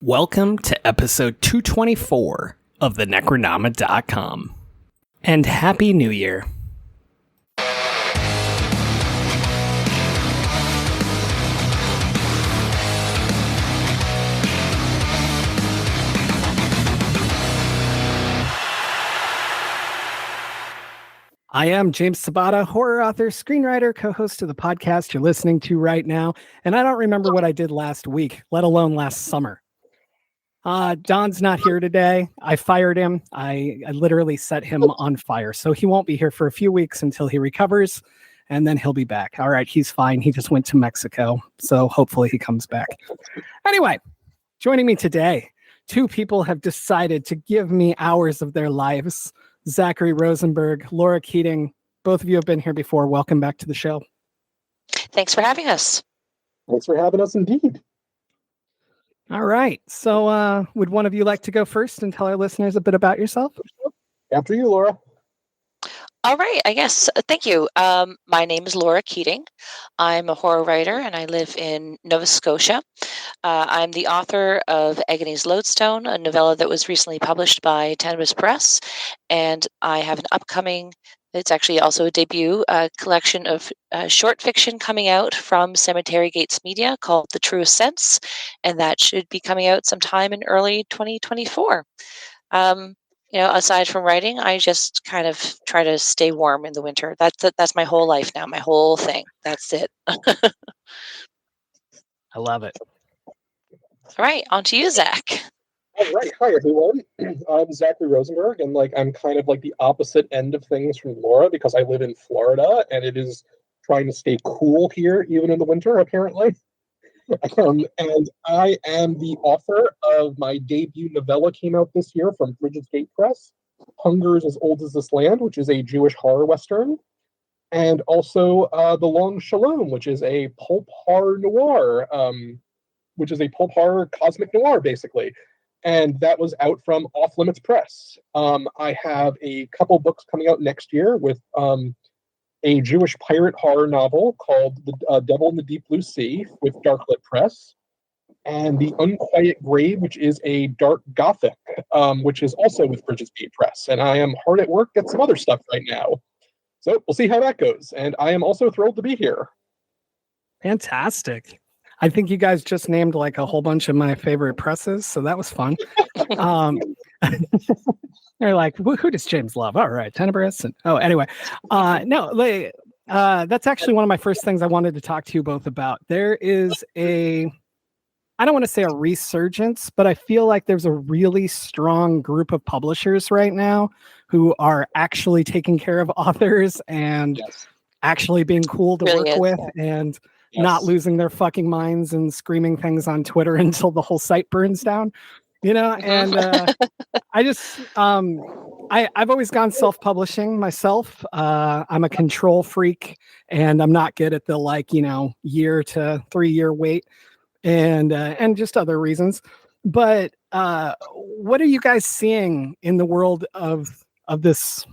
Welcome to episode 224 of the Necronoma.com. And Happy New Year. I am James Sabata, horror author, screenwriter, co-host of the podcast you're listening to right now, and I don't remember what I did last week, let alone last summer. Don's not here today. I fired him. I literally set him on fire, so he won't be here for a few weeks until he recovers, and then he'll be back. All right, he's fine. He just went to Mexico, so hopefully he comes back. Anyway, joining me today, two people have decided to give me hours of their lives. Zachary Rosenberg, Laura Keating, both of you have been here before. Welcome back to the show. Thanks for having us. Thanks for having us indeed. All right. So would one of you like to go first and tell our listeners a bit about yourself? After you, Laura. All right, I guess. Thank you. My name is Laura Keating. I'm a horror writer and I live in Nova Scotia. I'm the author of Agony's Lodestone, a novella that was recently published by Tenebris Press. And I have an upcoming, it's actually also a debut, collection of short fiction coming out from Cemetery Gates Media called The Truest Sense. And that should be coming out sometime in early 2024. Aside from writing, I just kind of try to stay warm in the winter. That's my whole life now, my whole thing. That's it. I love it. All right, on to you, Zach. All right, hi everyone. I'm Zachary Rosenberg, and I'm kind of the opposite end of things from Laura because I live in Florida, and it is trying to stay cool here even in the winter, apparently. And I am the author of my debut novella, came out this year from Bridges Gate Press, Hunger's as Old as This Land, which is a Jewish horror western, and also The Long Shalom, which is a pulp horror noir, which is a pulp horror cosmic noir, basically. And that was out from Off Limits Press. I have a couple books coming out next year with a Jewish pirate horror novel called The Devil in the Deep Blue Sea with Darklit Press, and The Unquiet Grave, which is a dark gothic, which is also with Bridges Gate Press. And I am hard at work at some other stuff right now. So we'll see how that goes. And I am also thrilled to be here. Fantastic. I think you guys just named a whole bunch of my favorite presses, so that was fun. They're like, who does James love? All right, Tenebris. Anyway, that's actually one of my first things I wanted to talk to you both about. There is I don't want to say a resurgence, but I feel like there's a really strong group of publishers right now who are actually taking care of authors and actually being cool to work with and not losing their fucking minds and screaming things on Twitter until the whole site burns down. And I just, I've always gone self-publishing myself. I'm a control freak and I'm not good at the year to 3 year wait and just other reasons. But what are you guys seeing in the world of this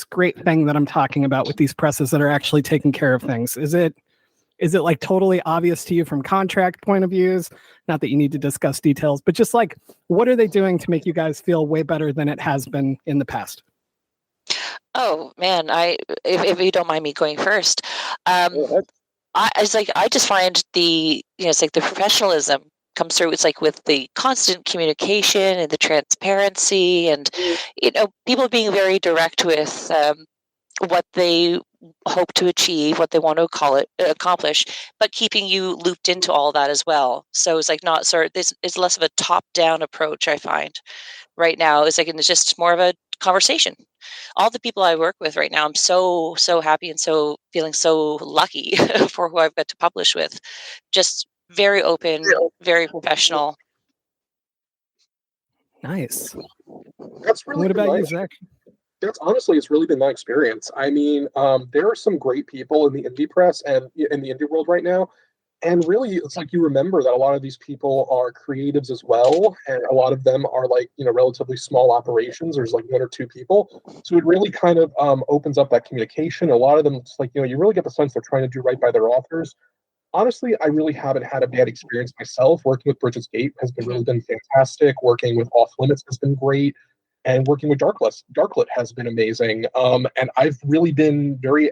great thing that I'm talking about with these presses that are actually taking care of things? Is it totally obvious to you from contract point of views? Not that you need to discuss details, but just what are they doing to make you guys feel way better than it has been in the past? Oh man, if you don't mind me going first, I just find it's the professionalism comes through. It's with the constant communication and the transparency, and people being very direct with what they hope to achieve, what they want to accomplish, but keeping you looped into all that as well. So it's it's less of a top-down approach, I find right now. It's just more of a conversation. All the people I work with right now, I'm so happy and so feeling so lucky for who I've got to publish with. Just very open, very professional. Nice. That's really what about you, Zach? It's really been my experience. I mean, there are some great people in the indie press and in the indie world right now. And really, it's you remember that a lot of these people are creatives as well. And a lot of them are relatively small operations. There's 1 or 2 people. So it really kind of opens up that communication. A lot of them, it's you really get the sense they're trying to do right by their authors. honestly, I really haven't had a bad experience myself. Working with Bridges Gate has been fantastic. Working with Off Limits has been great. And working with Darklit has been amazing. And I've really been very,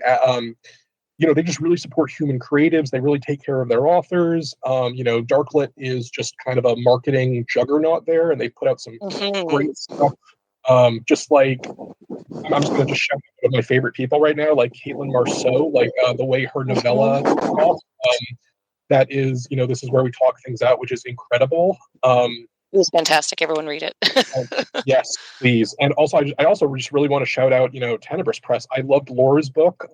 they just really support human creatives. They really take care of their authors. Darklit is just kind of a marketing juggernaut there, and they put out some great stuff. Just like I'm just going to just shout out one of my favorite people right now, like Caitlin Marceau, like the way her novella took off. That is, this is where we talk things out, which is incredible. It was fantastic. Everyone read it. Yes, please. And also, I also just really want to shout out, Tenebris Press. I loved Laura's book.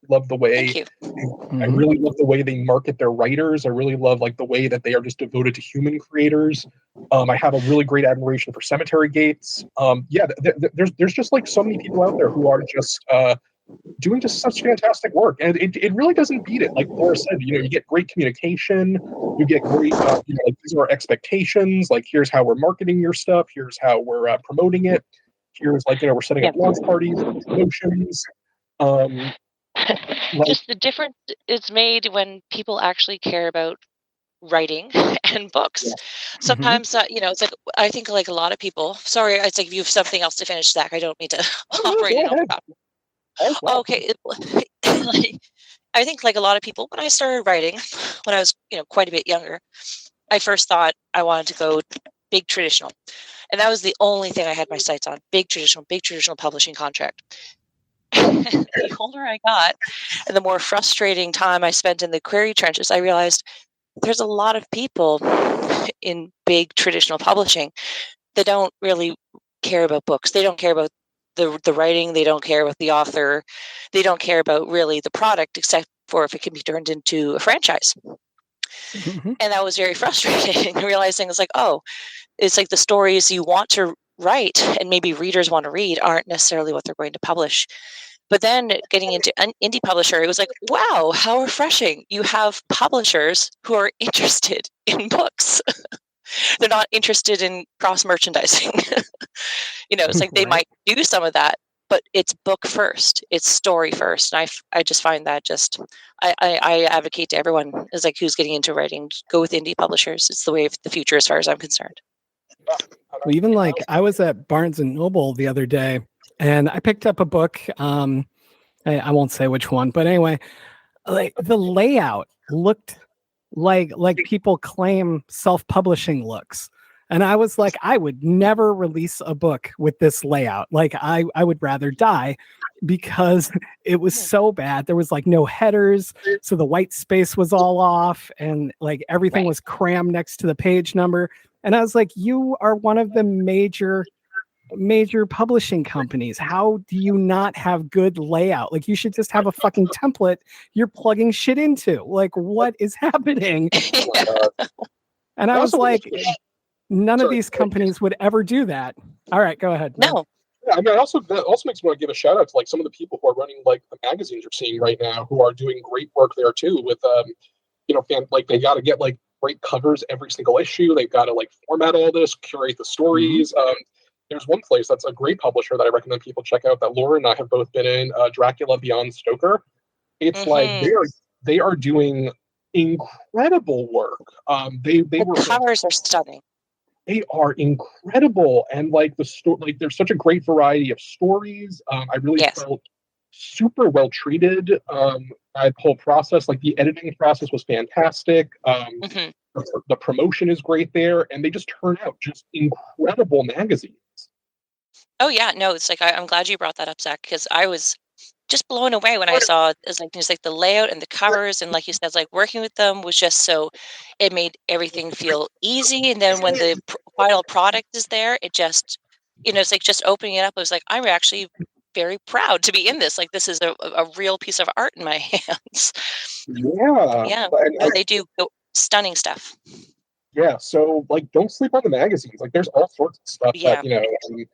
Love the way I really love the way they market their writers. I really love like the way that they are just devoted to human creators. I have a really great admiration for Cemetery Gates. There's just like so many people out there who are just doing just such fantastic work, and it really doesn't beat it. Like Laura said, you get great communication, you get great, like these are our expectations. Like here's how we're marketing your stuff. Here's how we're promoting it. Here's like we're setting up launch parties, promotions. Just the difference is made when people actually care about writing and books. Sometimes, it's like I think like a lot of people. Sorry, it's like if you have something else to finish, Zach. I don't mean to operate it on top. Okay, I think like a lot of people, when I started writing, when I was quite a bit younger, I first thought I wanted to go big traditional, and that was the only thing I had my sights on: big traditional publishing contract. The older I got, and the more frustrating time I spent in the query trenches, I realized there's a lot of people in big traditional publishing that don't really care about books. They don't care about the writing. They don't care about the author. They don't care about really the product, except for if it can be turned into a franchise. And that was very frustrating. Realizing it's like, it's like the stories you want to write and maybe readers want to read aren't necessarily what they're going to publish. But then getting into an indie publisher, it was like, wow, how refreshing. You have publishers who are interested in books. They're not interested in cross merchandising. It's like they might do some of that, but it's book first, it's story first. And I just find that I advocate to everyone is like who's getting into writing, go with indie publishers. It's the way of the future as far as I'm concerned. Well, even like I was at Barnes and Noble the other day, and I picked up a book. I won't say which one, but anyway, like the layout looked like people claim self-publishing looks. And I was like, I would never release a book with this layout. Like I would rather die because it was so bad. There was like no headers. So the white space was all off and like everything was crammed next to the page number. And I was like, you are one of the major publishing companies. How do you not have good layout? Like you should just have a fucking template you're plugging shit into. Like what is happening? And I was like, none of these companies would ever do that. All right, go ahead. No. Yeah, I mean, that also makes me want to give a shout out to like some of the people who are running like the magazines you're seeing right now, who are doing great work there too. With like they got to get like great covers every single issue. They've got to like format all this, curate the stories. There's one place that's a great publisher that I recommend people check out that Laura and I have both been in, Dracula Beyond Stoker. It's like they are doing incredible work. The covers are stunning. They are incredible, and like the story, like there's such a great variety of stories. I really felt super well treated. The whole process, like the editing process, was fantastic. The promotion is great there, and they just turn out just incredible magazines. Oh yeah, no, it's like I'm glad you brought that up, Zach, because I was just blown away when I saw it's like the layout and the covers, and like you said, like working with them was just so it made everything feel easy. And then when the final product is there, it just it's like just opening it up. I was like, I'm actually very proud to be in this. Like this is a real piece of art in my hands. Yeah. No, they do stunning stuff. Yeah, so like don't sleep on the magazines. Like there's all sorts of stuff that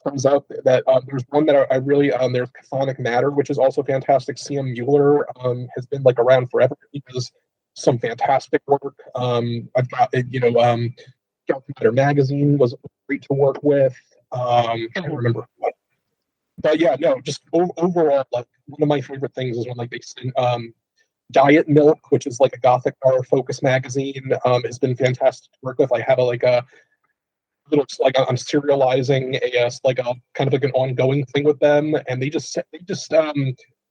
comes out that there's one that I really there's Chthonic Matter, which is also fantastic. C.M. Mueller has been like around forever. He does some fantastic work. I've got Chthonic Matter magazine was great to work with. I don't remember what. But yeah, no, just overall, like one of my favorite things is when like they send Diet Milk, which is like a gothic horror focus magazine, has been fantastic to work with. I have a little, like, I'm serializing like a kind of like an ongoing thing with them, and they just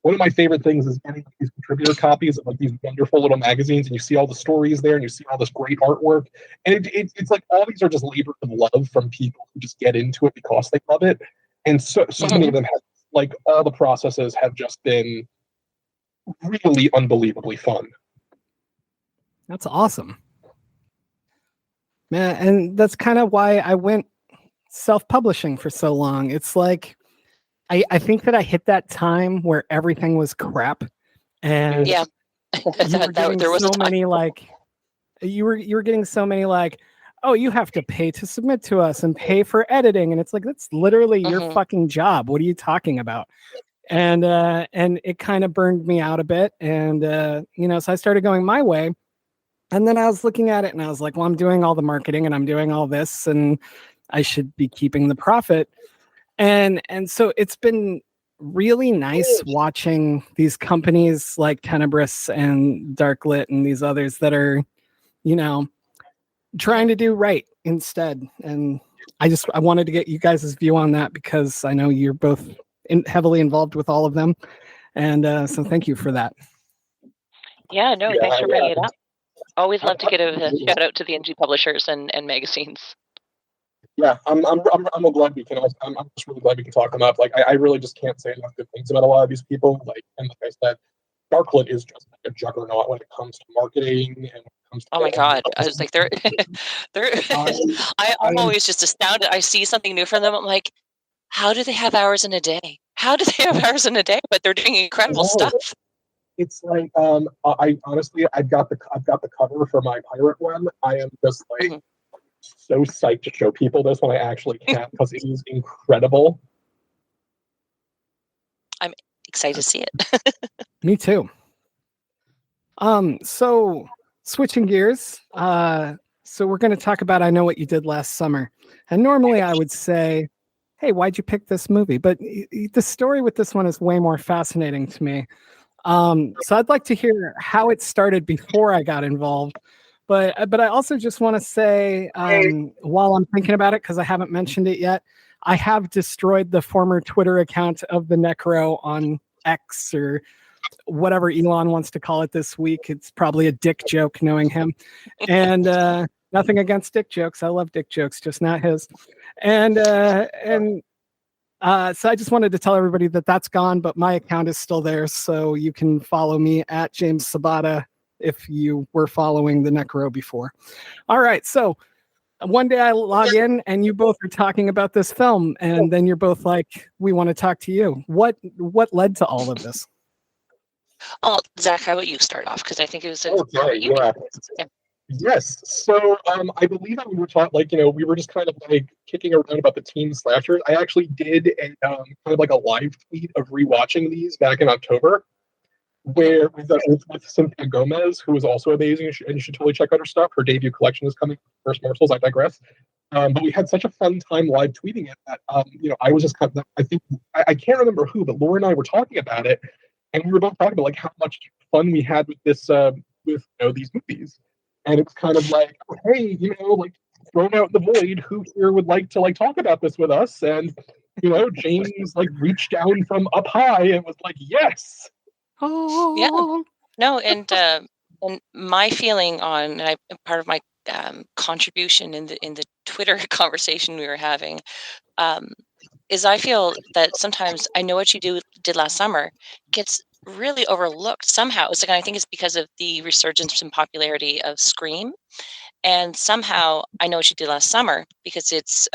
one of my favorite things is getting these contributor copies of like these wonderful little magazines, and you see all the stories there, and you see all this great artwork, and it's like all these are just labors of love from people who just get into it because they love it, and so many of them have, like, all the processes have just been really unbelievably fun. That's awesome. Man, and that's kind of why I went self-publishing for so long. It's like I think that I hit that time where everything was crap, and Yeah. you were getting There was a so time. many like you were getting so many like, oh, you have to pay to submit to us and pay for editing, and it's like that's literally your fucking job. What are you talking about? And it kind of burned me out a bit, and so I started going my way. And then I was looking at it and I was like, well, I'm doing all the marketing and I'm doing all this and I should be keeping the profit. And so it's been really nice watching these companies like Tenebris and Darklit and these others that are, trying to do right instead. And I wanted to get you guys' view on that because I know you're both heavily involved with all of them. And so thank you for that. Yeah, no, thanks for bringing it up. Always love to get a shout out to the indie publishers and magazines. Yeah, I'm glad we can. I'm just really glad we can talk them up. Like, I really just can't say enough good things about a lot of these people. Like, and like I said, Darklit is just like a juggernaut when it comes to marketing and when it comes to. Oh my god! I was like, they're. I'm always just astounded. I see something new from them. I'm like, how do they have hours in a day? How do they have hours in a day? But they're doing incredible stuff. It's like, I honestly, I've got the cover for my pirate one. I am just like so psyched to show people this when I actually can because it is incredible. I'm excited to see it. Me too. So switching gears, so we're going to talk about I Know What You Did Last Summer. And normally I would say, hey, why'd you pick this movie? But the story with this one is way more fascinating to me. So I'd like to hear how it started before I got involved. But I also just want to say, while I'm thinking about it, because I haven't mentioned it yet, I have destroyed the former Twitter account of the Necro on X or whatever Elon wants to call it this week. It's probably a dick joke knowing him. And nothing against dick jokes. I love dick jokes, just not his. And so I just wanted to tell everybody that that's gone, but my account is still there. So you can follow me at James Sabata if you were following the Necro before. All right. So one day I log in and you both are talking about this film. And then you're both like, we want to talk to you. What led to all of this? Oh, Zach, how about you start off? Because I think it was Yes. So I believe that we were taught, like, we were just kind of like kicking around about the teen slashers. I actually did a kind of like a live tweet of rewatching these back in October, where with Cynthia Gomez, who is also amazing, and you should totally check out her stuff. Her debut collection is coming. First Morsels, I digress. But we had such a fun time live tweeting it that I was just kind of, I think I can't remember who, but Laura and I were talking about it, and we were both talking about like how much fun we had with this with these movies. And it's kind of like, oh, hey, like thrown out in the void, who here would like to like talk about this with us? And James like reached down from up high and was like, yes. Oh yeah, no, and my feeling on, and part of my contribution in the Twitter conversation we were having, is I feel that sometimes I Know What You Did Last Summer gets really overlooked somehow. It's like, I think it's because of the resurgence in popularity of Scream, and somehow I Know What You Did Last Summer, because it's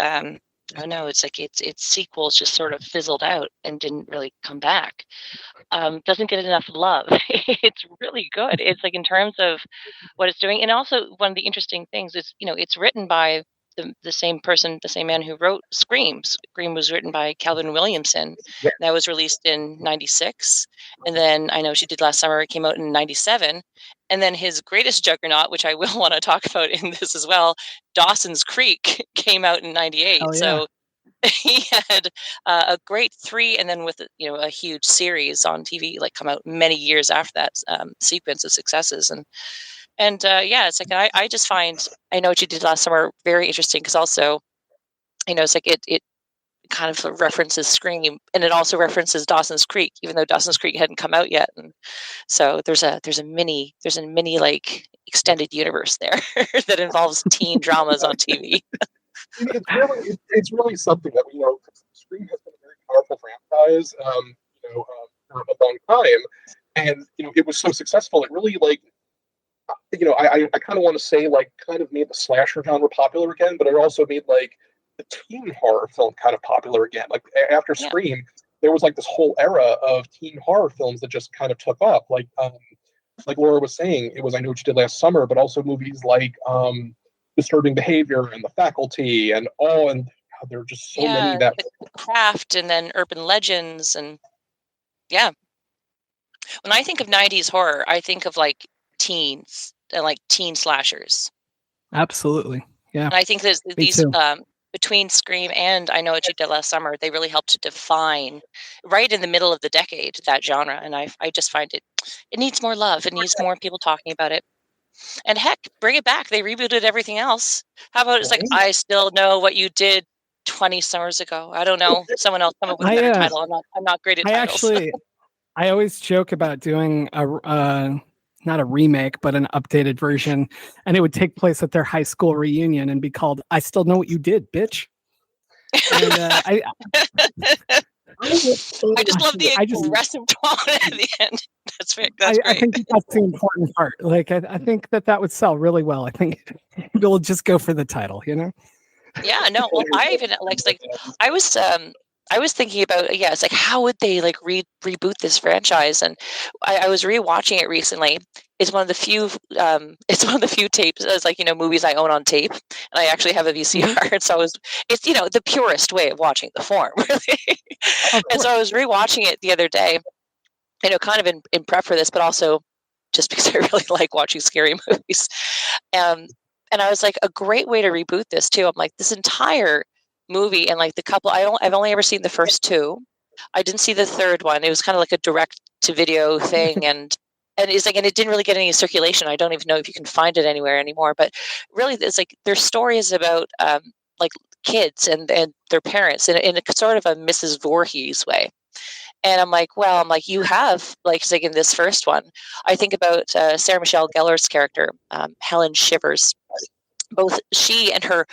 I don't know, it's like its sequels just sort of fizzled out and didn't really come back. Doesn't get enough love. It's really good. It's like in terms of what it's doing, and also one of the interesting things is it's written by the same person, the same man who wrote Scream. Scream was written by Calvin Williamson. Yeah. That was released in '96, and then I Know What You Did Last Summer, it came out in '97, and then his greatest juggernaut, which I will want to talk about in this as well, Dawson's Creek, came out in '98. Hell yeah. So he had a great 3, and then with a huge series on TV, like come out many years after that sequence of successes, and yeah, it's like I just find I Know What You Did Last Summer very interesting because also it's like it kind of references Scream, and it also references Dawson's Creek, even though Dawson's Creek hadn't come out yet, and so there's a mini like extended universe there that involves teen dramas on TV. It's really something that Scream has been a very powerful franchise, for a long time, and it was so successful. It really I kind of want to say kind of made the slasher genre popular again, but it also made the teen horror film kind of popular again. Like after Scream, there was this whole era of teen horror films that just kind of took off. Like Laura was saying, it was I Know What You Did Last Summer, but also movies like Disturbing Behavior and The Faculty and there are just so many that The Craft, and then Urban Legends, and when I think of 90s horror, I think of teens and teen slashers. Absolutely. Yeah. And I think there's these between Scream and I Know What You Did Last Summer, they really helped to define right in the middle of the decade that genre. And I just find it needs more love. It needs more people talking about it. And heck, bring it back. They rebooted everything else. How about it's I Still Know What You Did 20 summers ago. I don't know. Someone else come up with a better title. I'm not great at titles. I always joke about doing not a remake, but an updated version, and it would take place at their high school reunion and be called "I Still Know What You Did, Bitch." And, I just love the aggressive tone at the end. That's great. I think that's the important part. I think that would sell really well. I think we'll just go for the title, Yeah, no. Well, I even I was thinking about it's how would they reboot this franchise? And I was rewatching it recently. It's one of the few tapes as movies I own on tape, and I actually have a VCR. So it's the purest way of watching the form, really. And so I was rewatching it the other day, kind of in prep for this, but also just because I really like watching scary movies. And I was like, a great way to reboot this too. I'm like, this entire movie and the couple, I've only ever seen the first 2. I didn't see the third one. It was kind of like a direct to video thing, and it's and it didn't really get any circulation. I don't even know if you can find it anywhere anymore. But really, it's their story is about kids and their parents in a sort of a Mrs. Voorhees way. And I'm like, you have in this first one, I think about Sarah Michelle Gellar's character, Helen Shivers. Both she and her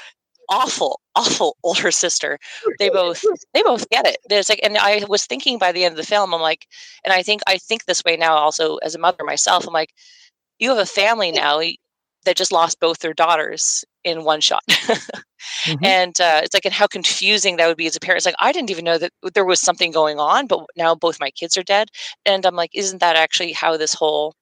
awful older sister, they both get it. There's and I was thinking by the end of the film, I'm like, and I think this way now also as a mother myself, I'm like, you have a family now that just lost both their daughters in one shot. Mm-hmm. And it's and how confusing that would be as a parent. It's I didn't even know that there was something going on, but now both my kids are dead. And I'm like, isn't that actually how this whole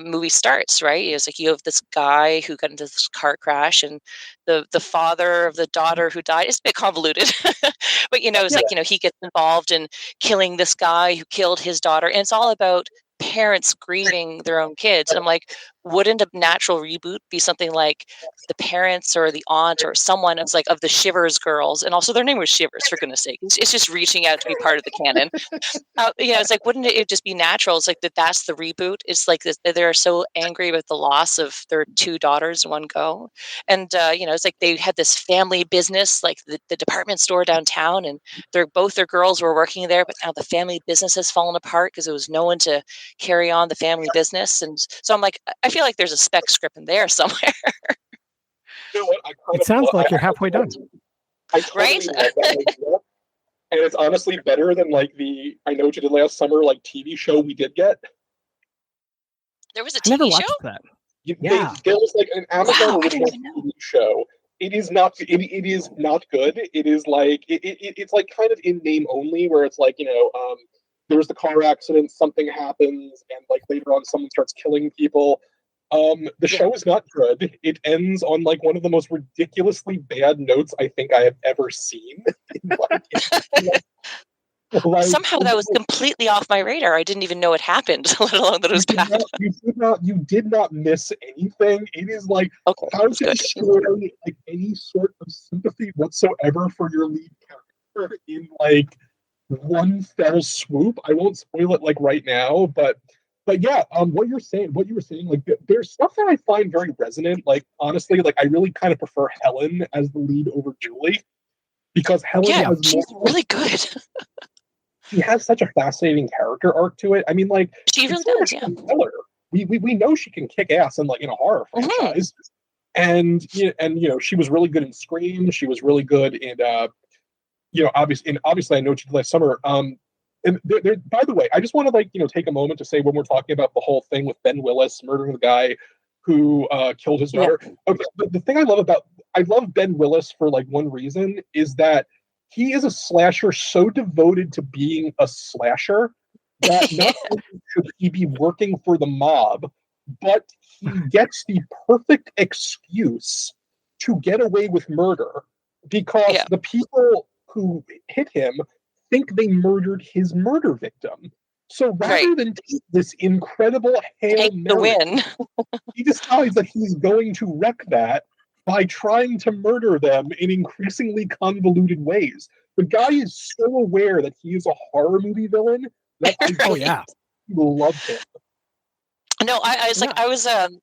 movie starts, right? It's you have this guy who got into this car crash, and the father of the daughter who died. It's a bit convoluted, but it's he gets involved in killing this guy who killed his daughter, and it's all about parents grieving their own kids. And I'm like, wouldn't a natural reboot be something like the parents or the aunt or someone of the Shivers girls, and also their name was Shivers, for goodness sake. It's just reaching out to be part of the canon. It's wouldn't it just be natural? It's that's the reboot. It's they're so angry about the loss of their 2 daughters in one go, and it's they had this family business, the department store downtown, and both their girls were working there, but now the family business has fallen apart because there was no one to carry on the family business. And so I'm like, I feel like there's a spec script in there somewhere. You know what? It sounds like you're halfway done. I totally love that idea. And it's honestly better than the I Know What You Did Last Summer TV show we did get. There was a TV show? I never watched show? That. There was an Amazon original TV show. It is not good. It is it's kind of in name only, where it's there's the car accident, something happens, and later on someone starts killing people. The show is not good. It ends on one of the most ridiculously bad notes I think I have ever seen. Somehow that was completely off my radar. I didn't even know it happened, let alone that it was bad. You did not miss anything. It is how to destroy any sort of sympathy whatsoever for your lead character. in like one fell swoop. I won't spoil it like right now, but yeah, what you were saying, like there's stuff that I find very resonant. Like honestly, like I really kind of prefer Helen as the lead over Julie because Helen has she's really good. She has such a fascinating character arc to it. I mean, like she really does. Yeah, killer. We know she can kick ass in like in a horror franchise, and you know she was really good in Scream. She was really good in obviously I Know What You Did Last Summer. And by the way, I just want to like take a moment to say when we're talking about the whole thing with Ben Willis murdering the guy who killed his daughter. Okay, the thing I love Ben Willis for like one reason is that he is a slasher so devoted to being a slasher that not only should he be working for the mob, but he gets the perfect excuse to get away with murder because the people who hit him think they murdered his murder victim. So rather than take this incredible Hail Mary, he decides that he's going to wreck that by trying to murder them in increasingly convoluted ways. The guy is so aware that he is a horror movie villain that I love him. No, here's the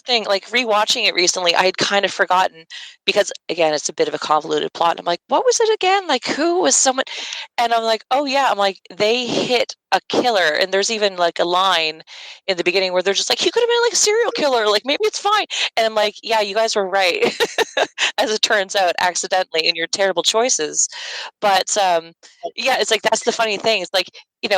thing, like rewatching it recently, I had kind of forgotten because again, it's a bit of a convoluted plot. And I'm like, what was it again? Like who was someone? And I'm like, oh yeah, I'm like, they hit a killer. And there's even like a line in the beginning where they're just like, he could have been like a serial killer. Like maybe it's fine. And I'm like, yeah, you guys were right. As it turns out, accidentally in your terrible choices. But yeah, it's like, that's the funny thing. It's like,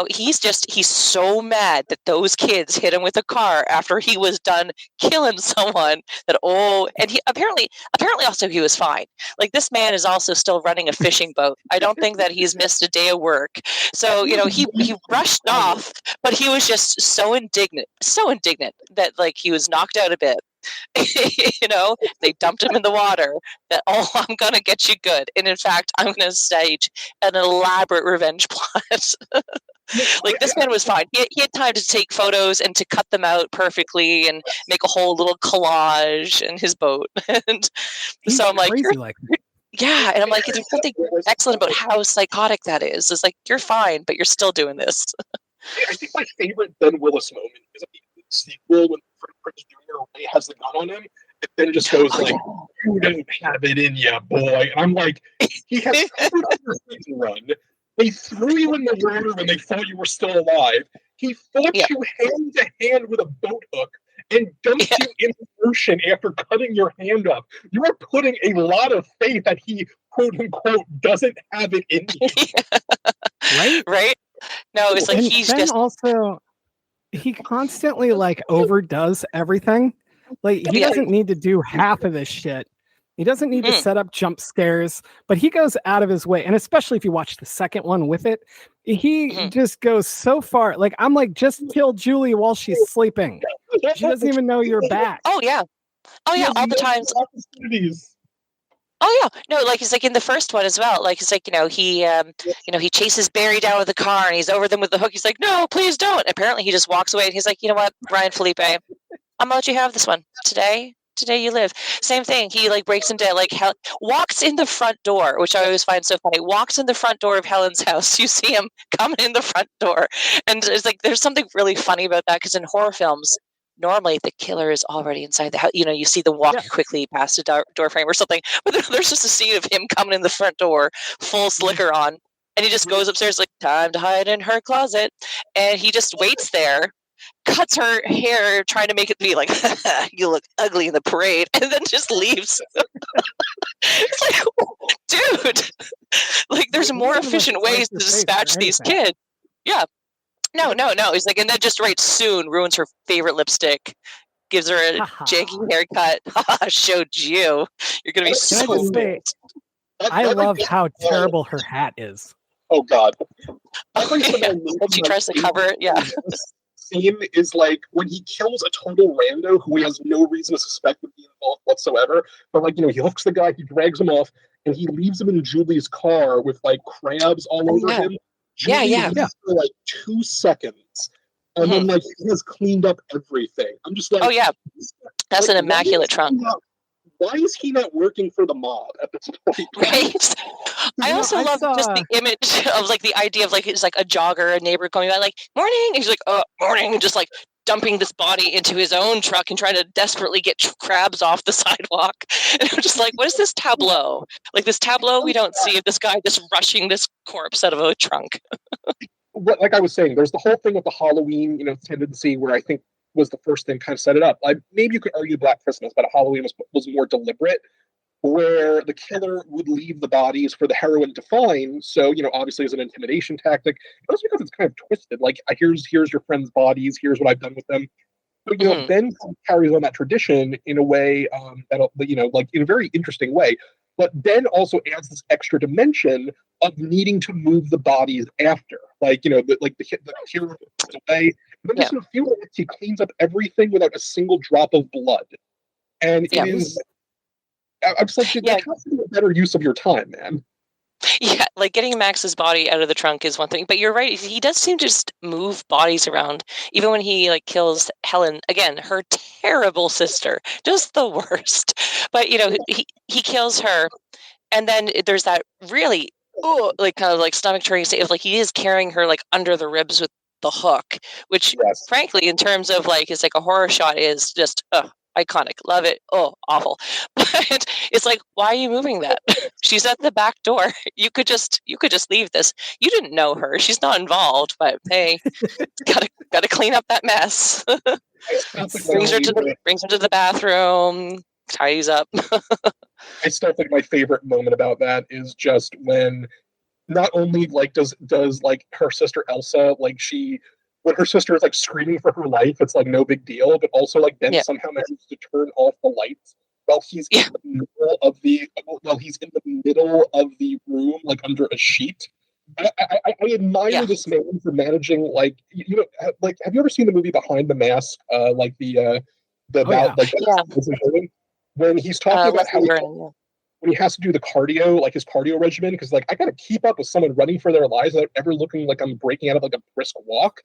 he's so mad that those kids hit him with a car after he was done killing someone and he apparently also he was fine. Like this man is also still running a fishing boat. I don't think that he's missed a day of work. So, he rushed off, but he was just so indignant that like he was knocked out a bit. They dumped him in the water that, I'm going to get you good. And in fact, I'm going to stage an elaborate revenge plot. Like this man was fine. He had time to take photos and to cut them out perfectly and make a whole little collage in his boat. And so I'm like, yeah. And I'm like, there's something excellent about how psychotic that is. It's like, you're fine, but you're still doing this. I think my favorite Ben Willis moment is at the sequel when Prince Jr. has the gun on him. It then just goes like, you didn't have it in ya, boy. And I'm like, he has to run. They threw you in the water when they thought you were still alive. He fought you hand to hand with a boat hook and dumped you in the ocean after cutting your hand up. You are putting a lot of faith that he, quote unquote, doesn't have it in you. Right? No, it's like he constantly like overdoes everything. Like he doesn't need to do half of this shit. He doesn't need to set up jump scares, but he goes out of his way. And especially if you watch the second one with it, he just goes so far. Like, I'm like, just kill Julie while she's sleeping. She doesn't even know you're back. Oh, yeah. All the times. Oh, yeah. No, like, it's like in the first one as well. Like, it's like, he chases Barry down with the car and he's over them with the hook. He's like, no, please don't. Apparently, he just walks away and he's like, you know what, Ryan Felipe, I'm going to let you have this one today you live. Same thing. He like breaks into walks in the front door, which I always find so funny. Walks in the front door of Helen's house. You see him coming in the front door. And it's like, there's something really funny about that. Cause in horror films, normally the killer is already inside the house. You see them walk quickly past a door frame or something, but there's just a scene of him coming in the front door, full slicker on. And he just goes upstairs like, time to hide in her closet. And he just waits there, cuts her hair, trying to make it be like, you look ugly in the parade, and then just leaves. It's like, dude, like there's more efficient ways to dispatch these kids. Yeah. No. He's like, and then just right soon ruins her favorite lipstick, gives her a janky haircut. Showed you. You're going to be so pissed. I love how terrible her hat is. Oh, God. She tries to cover it. Yeah. Scene is like when he kills a total rando who he has no reason to suspect would be involved whatsoever. But like, he hooks the guy, he drags him off, and he leaves him in Julie's car with like crabs all over him. Julie leaves for like 2 seconds. And then like he has cleaned up everything. I'm just like, oh yeah. That's an immaculate trunk. why is he not working for the mob at this point? Right. I also love just the image of like the idea of like it's like a jogger, a neighbor coming by, like morning, and he's like, "Oh, morning," and just like dumping this body into his own truck and trying to desperately get crabs off the sidewalk. And I'm just like, what is this tableau? Like this tableau we don't see of this guy just rushing this corpse out of a trunk. Like I was saying, there's the whole thing with the Halloween, tendency where I think was the first thing kind of set it up. Like maybe you could argue Black Christmas, but Halloween was more deliberate, where the killer would leave the bodies for the heroine to find. So, obviously as an intimidation tactic, but also because it's kind of twisted. Like, here's your friend's bodies, here's what I've done with them. But, Ben carries on that tradition in a way like in a very interesting way. But Ben also adds this extra dimension of needing to move the bodies after. Like, the hero goes away. But just in a few minutes, he cleans up everything without a single drop of blood. And it is... I'm just like, that has to be a better use of your time, man. Yeah, like getting Max's body out of the trunk is one thing, but you're right. He does seem to just move bodies around, even when he like kills Helen again, her terrible sister, just the worst. But he kills her, and then there's that really like kind of like stomach turning state of like he is carrying her like under the ribs with the hook, which frankly, in terms of like it's like a horror shot, is just iconic. Love it. Oh, awful. But it's like, why are you moving that? She's at the back door. You could just leave this. You didn't know her. She's not involved, but hey, gotta clean up that mess. brings her to the bathroom, tidies up. I still think my favorite moment about that is just when not only like does like her sister Elsa, like when her sister is like screaming for her life, it's like no big deal. But also like Ben somehow manages to turn off the lights while he's in the middle of the room, like under a sheet. I admire this man for managing like like have you ever seen the movie Behind the Mask? When he's talking about how when he has to do the cardio, like his cardio regimen, because like I gotta keep up with someone running for their lives without ever looking like I'm breaking out of like a brisk walk.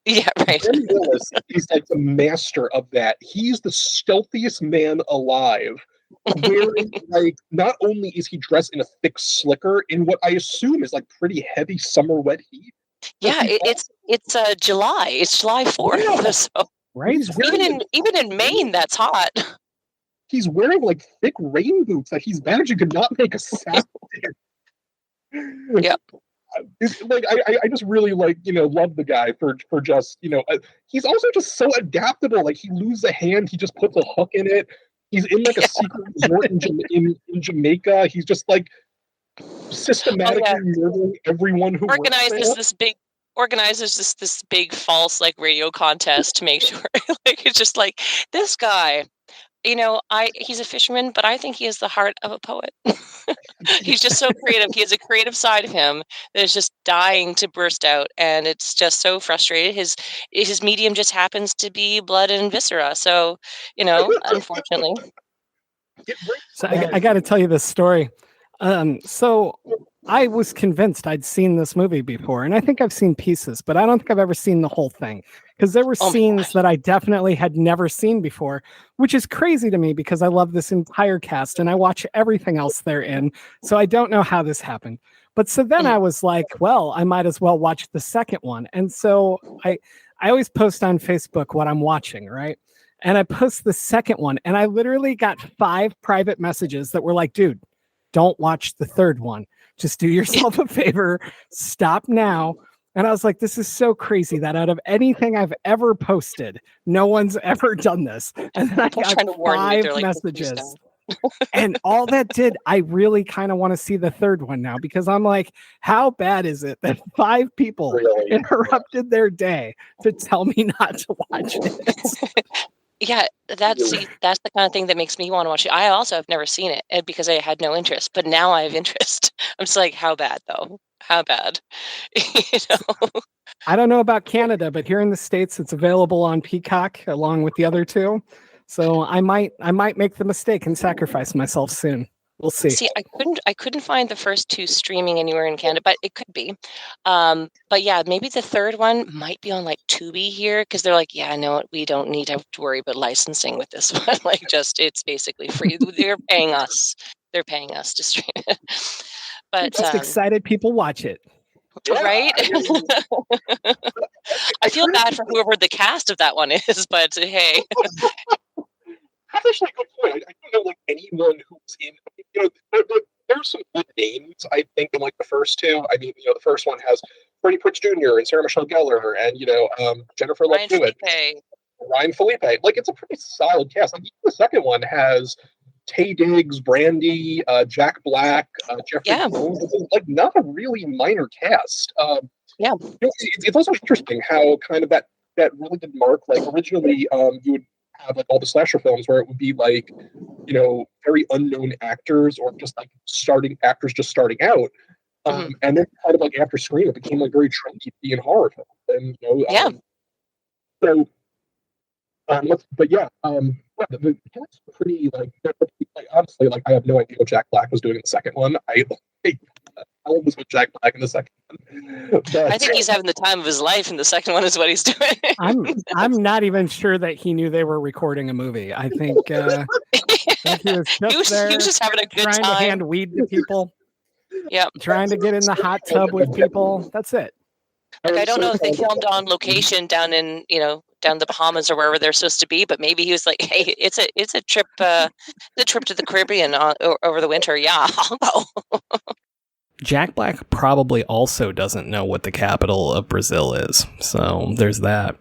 Yeah, right. Ben Willis is like the master of that. He's the stealthiest man alive. Wearing like not only is he dressed in a thick slicker in what I assume is like pretty heavy summer wet heat. Yeah, it's July. It's July 4th. Yeah. So right. Even in Maine, that's hot. He's wearing like thick rain boots that he's managing to not make a sound. Yeah. Like I just really like love the guy for just he's also just so adaptable. Like he loses a hand, he just puts a hook in it. He's in like a secret resort in Jamaica. He's just like systematically murdering everyone who organizes this big false like radio contest to make sure like it's just like this guy. He's a fisherman, but I think he has the heart of a poet. He's just so creative. He has a creative side of him that is just dying to burst out, and it's just so frustrated. His medium just happens to be blood and viscera. So, unfortunately. So I got to tell you this story. So I was convinced I'd seen this movie before, and I think I've seen pieces, but I don't think I've ever seen the whole thing, because there were scenes that I definitely had never seen before, which is crazy to me because I love this entire cast and I watch everything else they're in. So I don't know how this happened. But so then I was like, well, I might as well watch the second one. And so I always post on Facebook what I'm watching, right? And I post the second one, and I literally got 5 private messages that were like, dude, don't watch the third one. Just do yourself a favor. Stop now. And I was like, this is so crazy that out of anything I've ever posted, no one's ever done this. And then I got 5 messages. And all that did, I really kind of want to see the third one now, because I'm like, how bad is it that 5 people interrupted their day to tell me not to watch it? Yeah, that's the kind of thing that makes me want to watch it. I also have never seen it because I had no interest, but now I have interest. I'm just like, how bad though? How bad? I don't know about Canada, but here in the States, it's available on Peacock along with the other 2. So I might make the mistake and sacrifice myself soon. We'll see. See, I couldn't find the first two streaming anywhere in Canada, but it could be. But yeah, maybe the third one might be on like Tubi here because they're like, yeah, no, we don't need to have to worry about licensing with this one. Like, it's basically free. They're paying us. They're paying us to stream it. But Just excited people watch it. Yeah, right? I feel bad for whoever. whoever the cast of that one is, but hey. That's actually a good point. I don't know like anyone who's in. There's some good names. I think in like the first two. I mean, the first one has Freddie Prinze Jr. and Sarah Michelle Gellar, and Jennifer Love Ryan Hewitt, Felipe. Ryan Felipe. Like it's a pretty solid cast. Like even the second one has Taye Diggs, Brandy, Jack Black, Jeffrey Yeah. Jones. It's like not a really minor cast. Yeah. It's also interesting how kind of that really did mark like originally you would have like all the slasher films where it would be like very unknown actors or just like actors just starting out. And then kind of like after Scream, it became like very trendy to be in horror films. And Yeah. So but yeah, the cast pretty like honestly, like I have no idea what Jack Black was doing in the second one. I was with Jack Black in the second one. But, I think he's having the time of his life, and the second one is what he's doing. I'm not even sure that he knew they were recording a movie. I think he was he was just having a good trying time. to hand weed to people. Yeah, trying to get in the hot tub with people. That's it. Like I don't know if they filmed on location down in down the Bahamas or wherever they're supposed to be, but maybe he was like, "Hey, it's a trip, to the Caribbean over the winter. Yeah, I'll go." Jack Black probably also doesn't know what the capital of Brazil is, so there's that.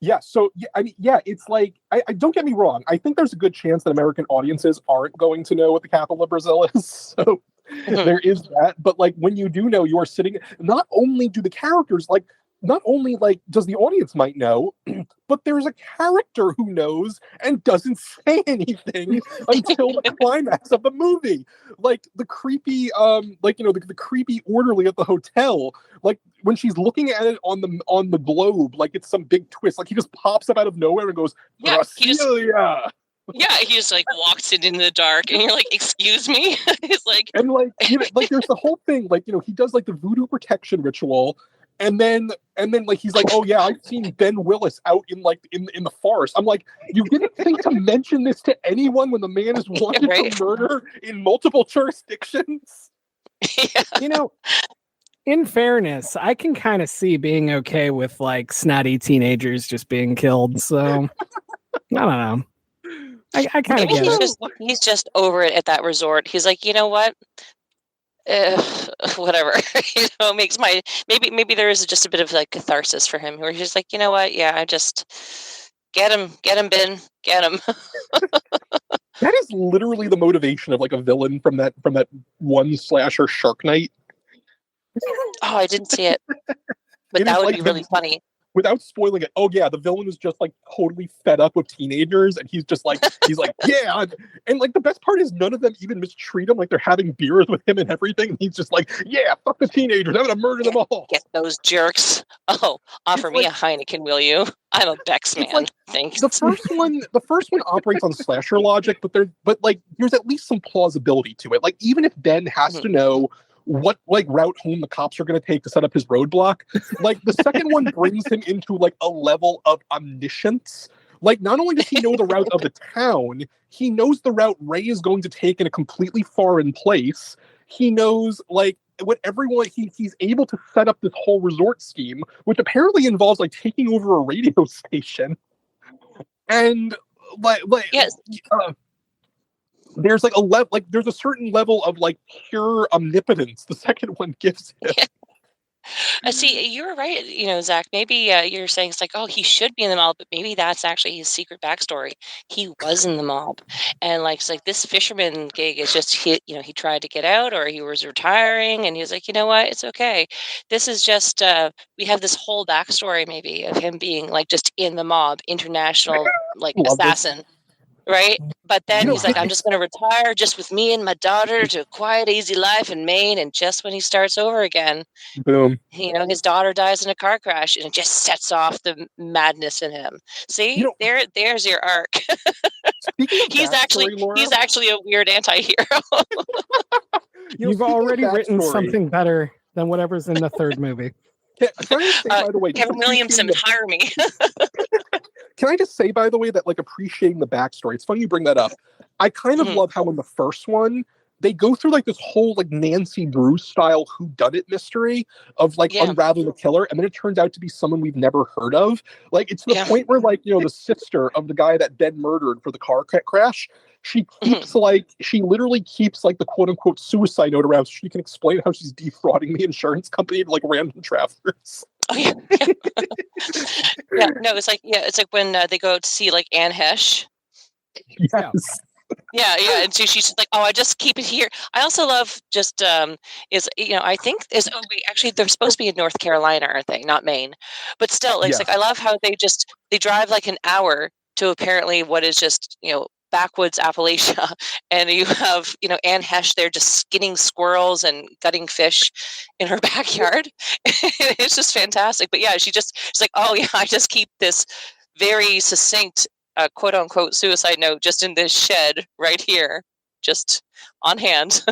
Yeah, so it's like I don't get me wrong. I think there's a good chance that American audiences aren't going to know what the capital of Brazil is. So there is that. But like when you do know, you are sitting. Not only do the characters does the audience might know, but there's a character who knows and doesn't say anything until the climax of the movie. Like the creepy, the creepy orderly at the hotel. Like when she's looking at it on the globe, like it's some big twist. Like he just pops up out of nowhere and goes, Brasilia. He just like walks it in the dark, and you're like, "Excuse me." He's like, and like there's the whole thing. Like he does like the voodoo protection ritual. And then like he's like, oh yeah, I've seen Ben Willis out in the forest. I'm like, you didn't think to mention this to anyone when the man is wanted for murder in multiple jurisdictions? Yeah. In fairness, I can kind of see being okay with like snotty teenagers just being killed. So I don't know. I kind of get it. He's just over it at that resort. He's like, you know what? Whatever, makes my maybe there is just a bit of like catharsis for him where he's just like, you know what, yeah, I just get him Ben, get him. That is literally the motivation of like a villain from that one slasher, Shark Night. Oh, I didn't see it, but that would be really funny. Without spoiling it, oh yeah, the villain is just like totally fed up with teenagers, and he's like, yeah, and like the best part is none of them even mistreat him, like they're having beers with him and everything. And he's just like, yeah, fuck the teenagers, I'm gonna murder them all. Get those jerks. Oh, offer me a Heineken, will you? I'm a Beck's man. Like, thanks. The first one operates on slasher logic, but there's at least some plausibility to it. Like even if Ben has to know what like route home the cops are going to take to set up his roadblock, like the second one brings him into like a level of omniscience. Like not only does he know the route of the town, he knows the route Ray is going to take in a completely foreign place. He knows like what everyone he's able to set up this whole resort scheme, which apparently involves like taking over a radio station. And yes. There's like there's a certain level of like pure omnipotence the second one gives him. Yeah. See, you're right. Zach, maybe you're saying it's like, oh, he should be in the mob, but maybe that's actually his secret backstory. He was in the mob, and like it's like this fisherman gig is just he tried to get out, or he was retiring, and he was like, you know what, it's okay. This is just we have this whole backstory maybe of him being like just in the mob, international like assassin. Right, but then he's like, I'm just going to retire just with me and my daughter to a quiet, easy life in Maine. And just when he starts over again, boom, his daughter dies in a car crash, and it just sets off the madness in him. See, there's your arc. Speaking of backstory, Laura, he's actually a weird anti-hero. You've speaking of already written backstory, something better than whatever's in the third movie. Can I just say, by the way, just Kevin Williamson, hire me. Can I just say, by the way, that like appreciating the backstory, it's funny you bring that up. I kind of love how in the first one, they go through like this whole like Nancy Drew style whodunit mystery of like unraveling the killer, and then it turns out to be someone we've never heard of. Like it's to the point where like, you know, the sister of the guy that Ben murdered for the car crash, she keeps she literally keeps like the quote unquote suicide note around so she can explain how she's defrauding the insurance company to like random travelers. Oh yeah. No, it's like when they go to see like Anne Hesh. Yes. Yeah, and so she's like, "Oh, I just keep it here." I also love just is, you know, I think is actually they're supposed to be in North Carolina, aren't they? Not Maine, but still, like, it's like I love how they drive like an hour to apparently what is just, you know, backwoods Appalachia, and you have, you know, Anne Hesh there just skinning squirrels and gutting fish in her backyard. It's just fantastic. But yeah, she's like, "Oh yeah, I just keep this very succinct." Quote unquote suicide note just in this shed right here, just on hand.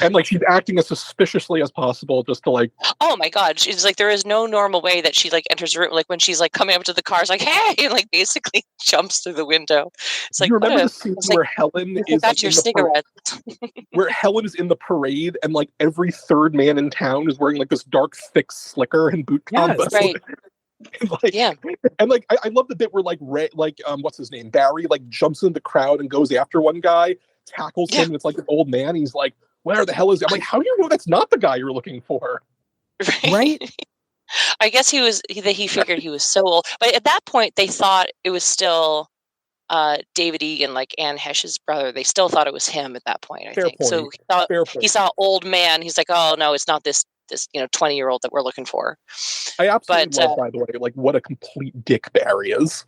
And like she's acting as suspiciously as possible just to like, oh my god, she's like, there is no normal way that she like enters the room. Like when she's like coming up to the car, it's like, hey, and like basically jumps through the window. It's like, you remember the scene where Helen is like, your cigarette. Where Helen is in the parade and like every third man in town is wearing like this dark thick slicker and boot combo. Right. Like, and like I love the bit where like Ray, like what's his name, Barry, like jumps in the crowd and goes after one guy, tackles him, and it's like an old man. He's like, "Where the hell is he?" I'm like, "How do you know that's not the guy you're looking for?" Right? I guess he figured he was so old, but at that point they thought it was still David Egan, like Anne Hesh's brother. They still thought it was him at that point. I think so. He saw old man. He's like, "Oh no, it's not this 20-year-old that we're looking for." I absolutely love, by the way, like what a complete dick Barry is.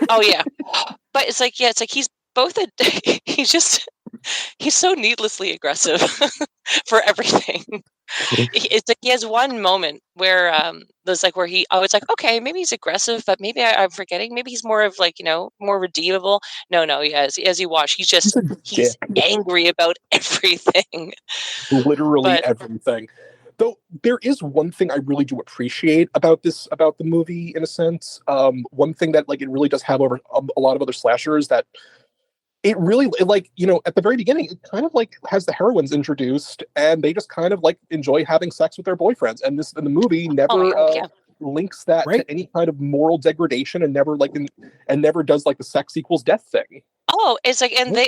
Oh yeah, but it's like he's both he's so needlessly aggressive for everything. It's like he has one moment where there's like where it's like, okay, maybe he's aggressive, but maybe I'm forgetting. Maybe he's more of like, you know, more redeemable. No, yeah, as you watch, he's angry about everything. Literally everything. Though there is one thing I really do appreciate about the movie, in a sense. One thing that like it really does have over a lot of other slashers, that it really, like, you know, at the very beginning, it kind of like has the heroines introduced, and they just kind of like enjoy having sex with their boyfriends. And the movie never links that to any kind of moral degradation, and never never does like the sex equals death thing. Oh, it's like, and they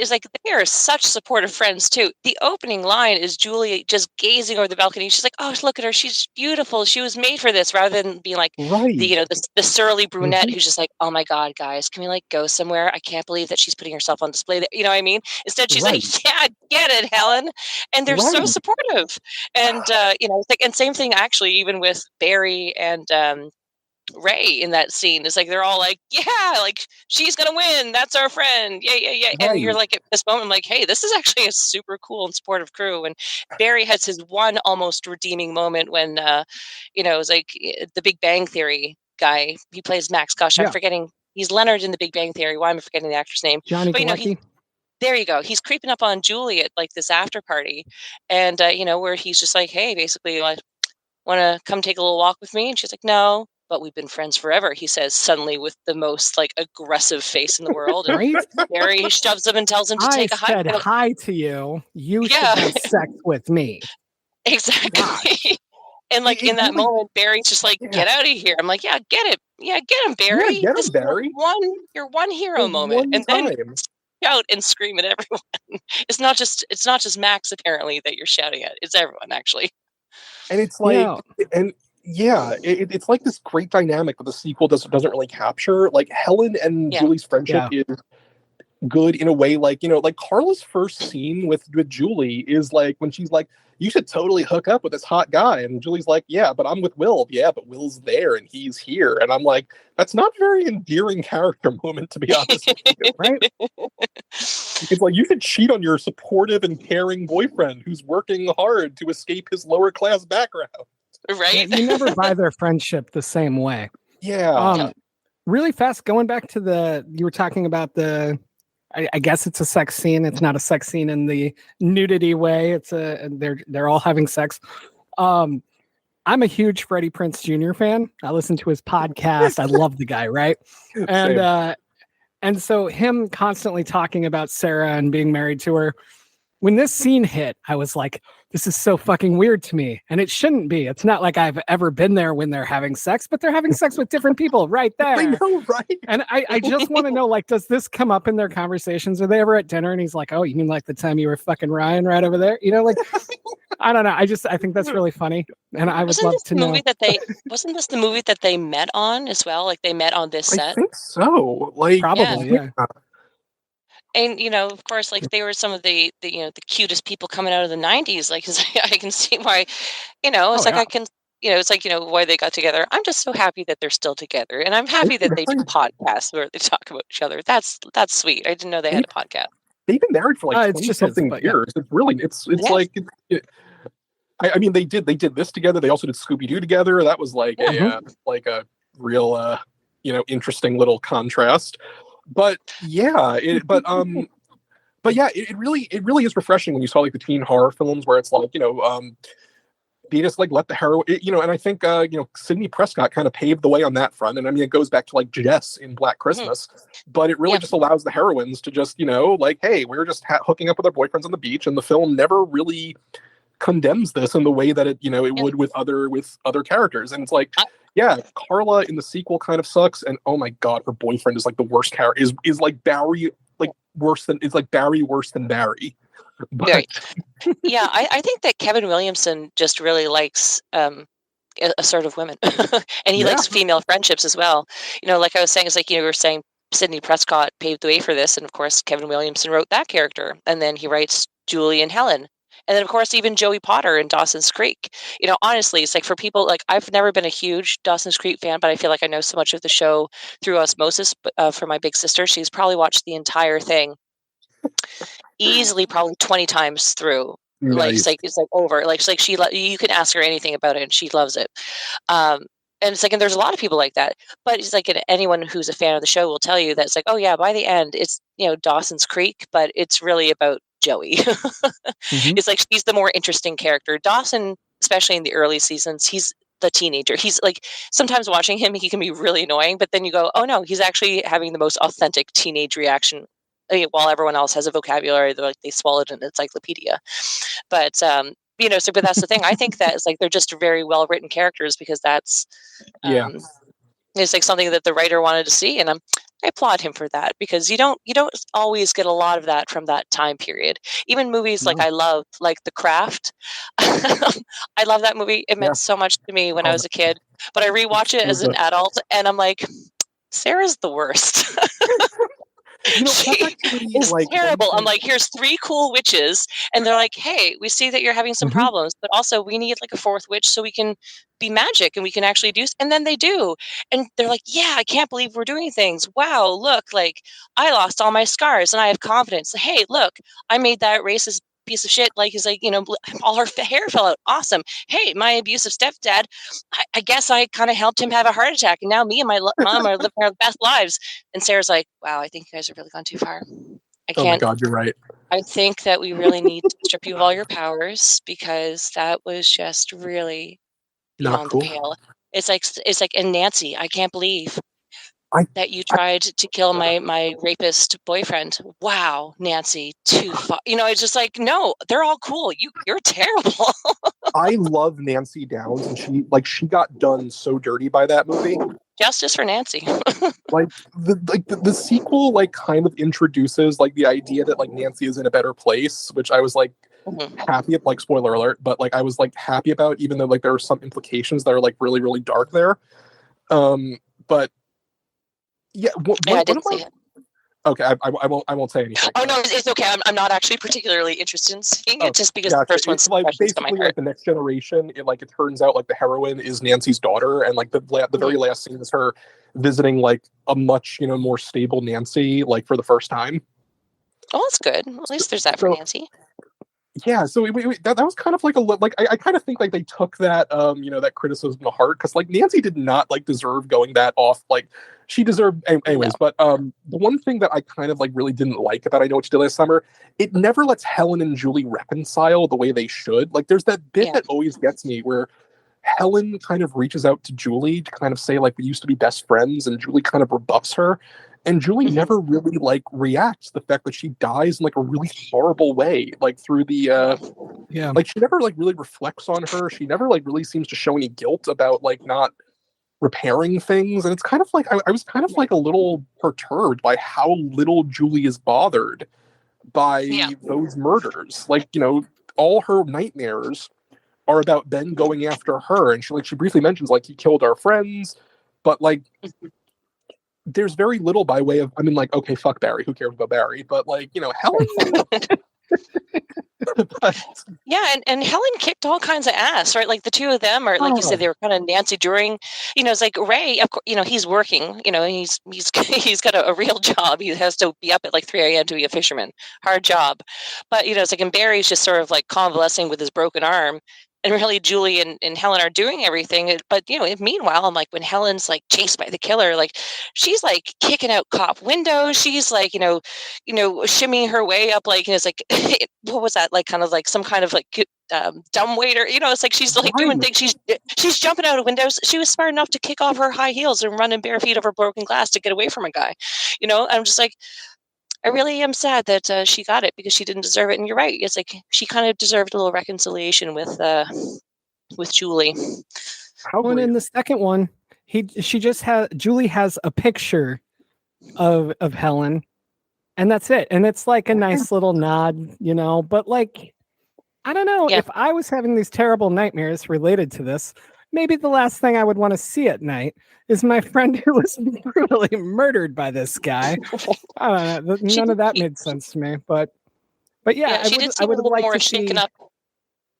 are such supportive friends too. The opening line is Julie just gazing over the balcony. She's like, "Oh, look at her. She's beautiful. She was made for this," rather than being like the surly brunette who's just like, "Oh my God, guys, can we like go somewhere? I can't believe that she's putting herself on display." You know what I mean? Instead, she's like, "Yeah, get it, Helen," and they're so supportive. And you know, it's like, and same thing actually, even with Barry and Ray in that scene. Is like they're all like, "Yeah, like she's gonna win. That's our friend. Yeah." And you're like, at this moment, I'm like, "Hey, this is actually a super cool and supportive crew." And Barry has his one almost redeeming moment when, you know, it was like the Big Bang Theory guy. He plays Max. Gosh, I'm forgetting. He's Leonard in the Big Bang Theory. Why am I forgetting the actor's name? Johnny Galecki. There you go. He's creeping up on Julie at like this after party, and you know, where he's just like, "Hey, basically, like, want to come take a little walk with me?" And she's like, "No, but we've been friends forever," he says suddenly with the most like aggressive face in the world. And Barry shoves him and tells him to take a hike. I said hi to you. You should have sex with me. Exactly. And like in that moment, Barry's just like, "Get out of here." I'm like, "Yeah, get it. Yeah, get him, Barry. Yeah, get him, Barry. Your one hero moment." And then shout and scream at everyone. It's not just Max apparently that you're shouting at. It's everyone actually. And it's like, it's like this great dynamic that the sequel doesn't really capture. Like Helen and Julie's friendship is good in a way, like, you know, like Carla's first scene with Julie is like when she's like, "You should totally hook up with this hot guy," and Julie's like, "Yeah, but I'm with Will." "Yeah, but Will's there and he's here." And I'm like, that's not a very endearing character moment, to be honest with you, right? It's like, you should cheat on your supportive and caring boyfriend who's working hard to escape his lower class background. Right? You never buy their friendship the same way. Yeah. really fast, going back to you were talking about I guess it's a sex scene. It's not a sex scene in the nudity way. They're all having sex. I'm a huge Freddie Prinze Jr. fan. I listen to his podcast. I love the guy, right? And so him constantly talking about Sarah and being married to her. When this scene hit, I was like, this is so fucking weird to me. And it shouldn't be. It's not like I've ever been there when they're having sex, but they're having sex with different people right there. I know, right? And I just want to know, like, does this come up in their conversations? Are they ever at dinner and he's like, oh, you mean like the time you were fucking Ryan right over there? You know, like, I don't know. I think that's really funny. And I would love to know. Wasn't this the movie that they met on as well? Like they met on this set? I think so. Like, probably, yeah. And, of course, like they were some of the the cutest people coming out of the 90s. Like, I can see why, it's like, why they got together. I'm just so happy that they're still together. And I'm happy that they do podcasts where they talk about each other. That's sweet. I didn't know they had a podcast. They've been married for like 20-something years. Yeah. It's really, it's like, I mean, they did this together. They also did Scooby-Doo together. That was like a real, interesting little contrast. But yeah, it really is refreshing when you saw like the teen horror films where it's like, they just like let the heroine, and I think, Sidney Prescott kind of paved the way on that front. And I mean, it goes back to like Jess in Black Christmas, but it really just allows the heroines to just, like, hey, we're just hooking up with our boyfriends on the beach. And the film never really condemns this in the way that it, it would with other characters. And it's like, Carla in the sequel kind of sucks. And oh my God, her boyfriend is like the worst character, is like Barry, like Barry worse than Barry. But... Right. Yeah, I think that Kevin Williamson just really likes assertive women, and he likes female friendships as well. Like I was saying, it's like you were saying, Sidney Prescott paved the way for this, and of course Kevin Williamson wrote that character, and then he writes Julie and Helen. And then, of course, even Joey Potter in Dawson's Creek. Honestly, it's like for people, like I've never been a huge Dawson's Creek fan, but I feel like I know so much of the show through osmosis. But for my big sister, she's probably watched the entire thing easily, probably 20 times through. Nice. It's like over. Like you can ask her anything about it, and she loves it. And it's like, and there's a lot of people like that. But it's like anyone who's a fan of the show will tell you that it's like, oh yeah, by the end, it's Dawson's Creek, but it's really about Joey. It's like she's the more interesting character. Dawson, especially in the early seasons, he's the teenager. He's like, sometimes watching him, he can be really annoying, but then you go, oh no, he's actually having the most authentic teenage reaction, while everyone else has a vocabulary that they swallowed an encyclopedia. But but that's the thing. I think that it's like they're just very well written characters because that's it's like something that the writer wanted to see, and I applaud him for that, because you don't always get a lot of that from that time period. Even movies like I love, like The Craft. I love that movie. It meant so much to me when I was a kid, but I rewatch it as an adult, and I'm like, Sarah's the worst. She is terrible. I'm like, here's 3 cool witches, and they're like, hey, we see that you're having some problems, but also we need like a 4th witch so we can be magic and we can actually do. And then they do, and they're like, yeah, I can't believe we're doing things. Wow, look, like I lost all my scars and I have confidence. Hey, look, I made that racist piece of shit. Like he's like, all her hair fell out. Awesome. Hey, my abusive stepdad, I guess I kind of helped him have a heart attack, and now me and my mom are living our best lives. And Sarah's like, wow, I think you guys have really gone too far. I can't. Oh my God, you're right. I think that we really need to strip you of all your powers, because that was just really beyond the pale. It's like, and Nancy, I can't believe that you tried to kill my rapist boyfriend. Wow, Nancy, too far. It's just like, no, they're all cool. You're terrible. I love Nancy Downs, and she got done so dirty by that movie. Justice for Nancy. the sequel kind of introduces the idea that Nancy is in a better place, which I was happy at, spoiler alert, but I was happy about, even though there are some implications that are really, really dark there. But yeah, I didn't see it. Okay, I won't say anything. Oh no, it's okay. I'm not actually particularly interested in seeing it, just because the first one's basically the Next Generation. It turns out the heroine is Nancy's daughter, and the very last scene is her visiting a much more stable Nancy for the first time. Oh, that's good. At least there's that for Nancy. Yeah, so that was kind of like I kind of think like they took that that criticism to heart, because like Nancy did not like deserve going that off, like she deserved anyways. No. But the one thing that I kind of like really didn't like about I Know What You Did Last Summer, it never lets Helen and Julie reconcile the way they should. Like there's that bit that always gets me where Helen kind of reaches out to Julie to kind of say like we used to be best friends, and Julie kind of rebuffs her. And Julie never really like reacts to the fact that she dies in like a really horrible way, like through the like she never like really reflects on her. She never like really seems to show any guilt about like not repairing things. And it's kind of like I was kind of like a little perturbed by how little Julie is bothered by those murders. Like, all her nightmares are about Ben going after her, and she briefly mentions like he killed our friends, but like there's very little by way of, I mean, like, okay, fuck Barry, who cares about Barry? But like, Helen. Yeah, and Helen kicked all kinds of ass, right? Like the two of them are, like you said, they were kind of Nancy during, it's like Ray, of course, he's working, he's he's got a real job. He has to be up at like 3 a.m. to be a fisherman. Hard job. But, it's like, and Barry's just sort of like convalescing with his broken arm. And really, Julie and Helen are doing everything. But, meanwhile, I'm like, when Helen's like chased by the killer, like she's like kicking out cop windows. She's like, shimmying her way up, like, it's like, what was that? Like, kind of like some kind of like dumb waiter. It's like she's like doing things. She's jumping out of windows. She was smart enough to kick off her high heels and run in bare feet over broken glass to get away from a guy. I'm just like, I really am sad that she got it, because she didn't deserve it. And you're right. It's like she kind of deserved a little reconciliation with Julie. When in the second one, Julie has a picture of Helen, and that's it. And it's like a nice little nod, but like, I don't know, if I was having these terrible nightmares related to this, maybe the last thing I would want to see at night is my friend who was brutally murdered by this guy. I don't know. None of that made sense to me, but yeah, I would like more to shaken see up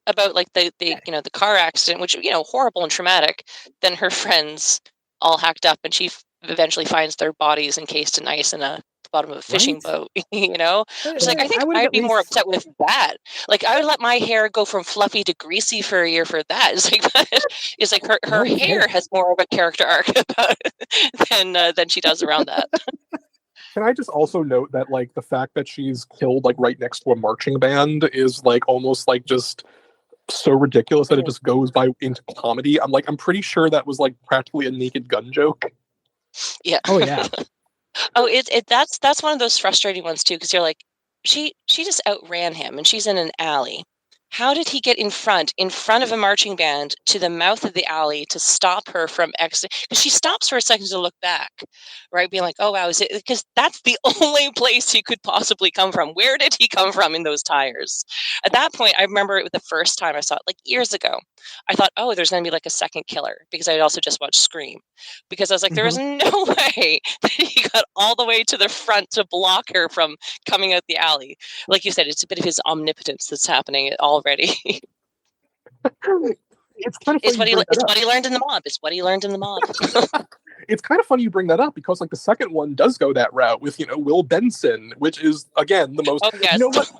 about like the the car accident, which horrible and traumatic, than her friends all hacked up, and she eventually finds their bodies encased in ice in the bottom of a fishing boat. It's like, I think I'd be more upset with that. Like, I would let my hair go from fluffy to greasy for a year for that. It's like her hair has more of a character arc about it than she does around that. Can I just also note that like the fact that she's killed like right next to a marching band is like almost like just so ridiculous that it just goes by into comedy. I'm pretty sure that was like practically a Naked Gun joke. Yeah. Oh yeah. Oh, that's one of those frustrating ones too, because you're like, she just outran him, and she's in an alley. How did he get in front of a marching band to the mouth of the alley to stop her from exiting? Because she stops for a second to look back, right? Being like, oh, wow, is it? Because that's the only place he could possibly come from. Where did he come from in those tires? At that point, I remember the first time I saw it, like years ago, I thought, oh, there's going to be like a second killer, because I had also just watched Scream. Because I was like, there is no way that he got all the way to the front to block her from coming out the alley. Like you said, it's a bit of his omnipotence that's happening already. It's kind of funny it's what he learned in the mob. It's what he learned in the mob. It's kind of funny you bring that up, because like the second one does go that route with Will Benson, which is again the most. Oh, yes. You know what?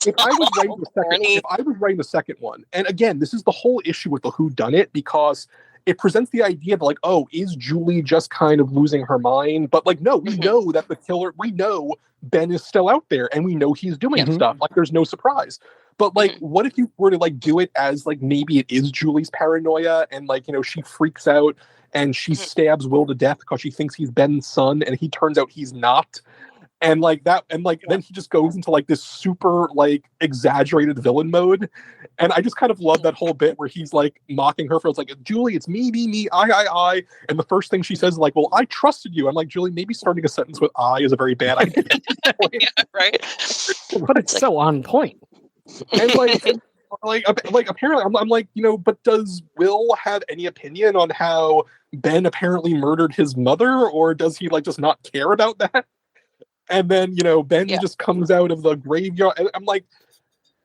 If I was writing the second one, and again, this is the whole issue with the whodunit, because it presents the idea that like, oh, is Julie just kind of losing her mind? But like, no, we know that the killer. We know Ben is still out there, and we know he's doing stuff. Like, there's no surprise. But like, what if you were to like do it as like maybe it is Julie's paranoia, and like she freaks out and she stabs Will to death because she thinks he's Ben's son, and he turns out he's not. And like that, and like then he just goes into like this super like exaggerated villain mode, and I just kind of love that whole bit where he's like mocking her for it's like, Julie, it's me, I, and the first thing she says is like, well, I trusted you. I'm like, Julie, maybe starting a sentence with "I" is a very bad idea. Yeah, right. But it's so on point. And like apparently, I'm like, but does Will have any opinion on how Ben apparently murdered his mother, or does he like just not care about that? And then, Ben just comes out of the graveyard. And I'm like,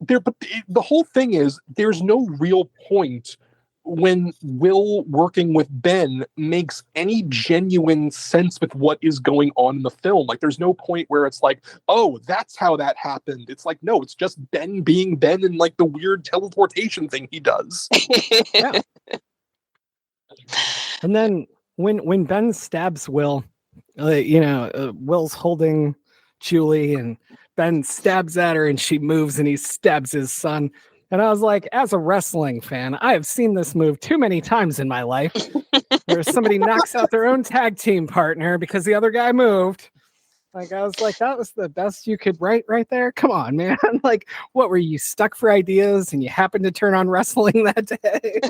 but the whole thing is, there's no real point when Will working with Ben makes any genuine sense with what is going on in the film. Like, there's no point where it's like, oh, that's how that happened. It's like, no, it's just Ben being Ben and like the weird teleportation thing he does. Yeah. And then when Ben stabs Will, Will's holding Julie and Ben stabs at her and she moves and he stabs his son. And I was like, as a wrestling fan, I have seen this move too many times in my life where somebody knocks out their own tag team partner because the other guy moved. Like, I was like, that was the best you could write right there. Come on, man. Like, what were you stuck for ideas and you happened to turn on wrestling that day?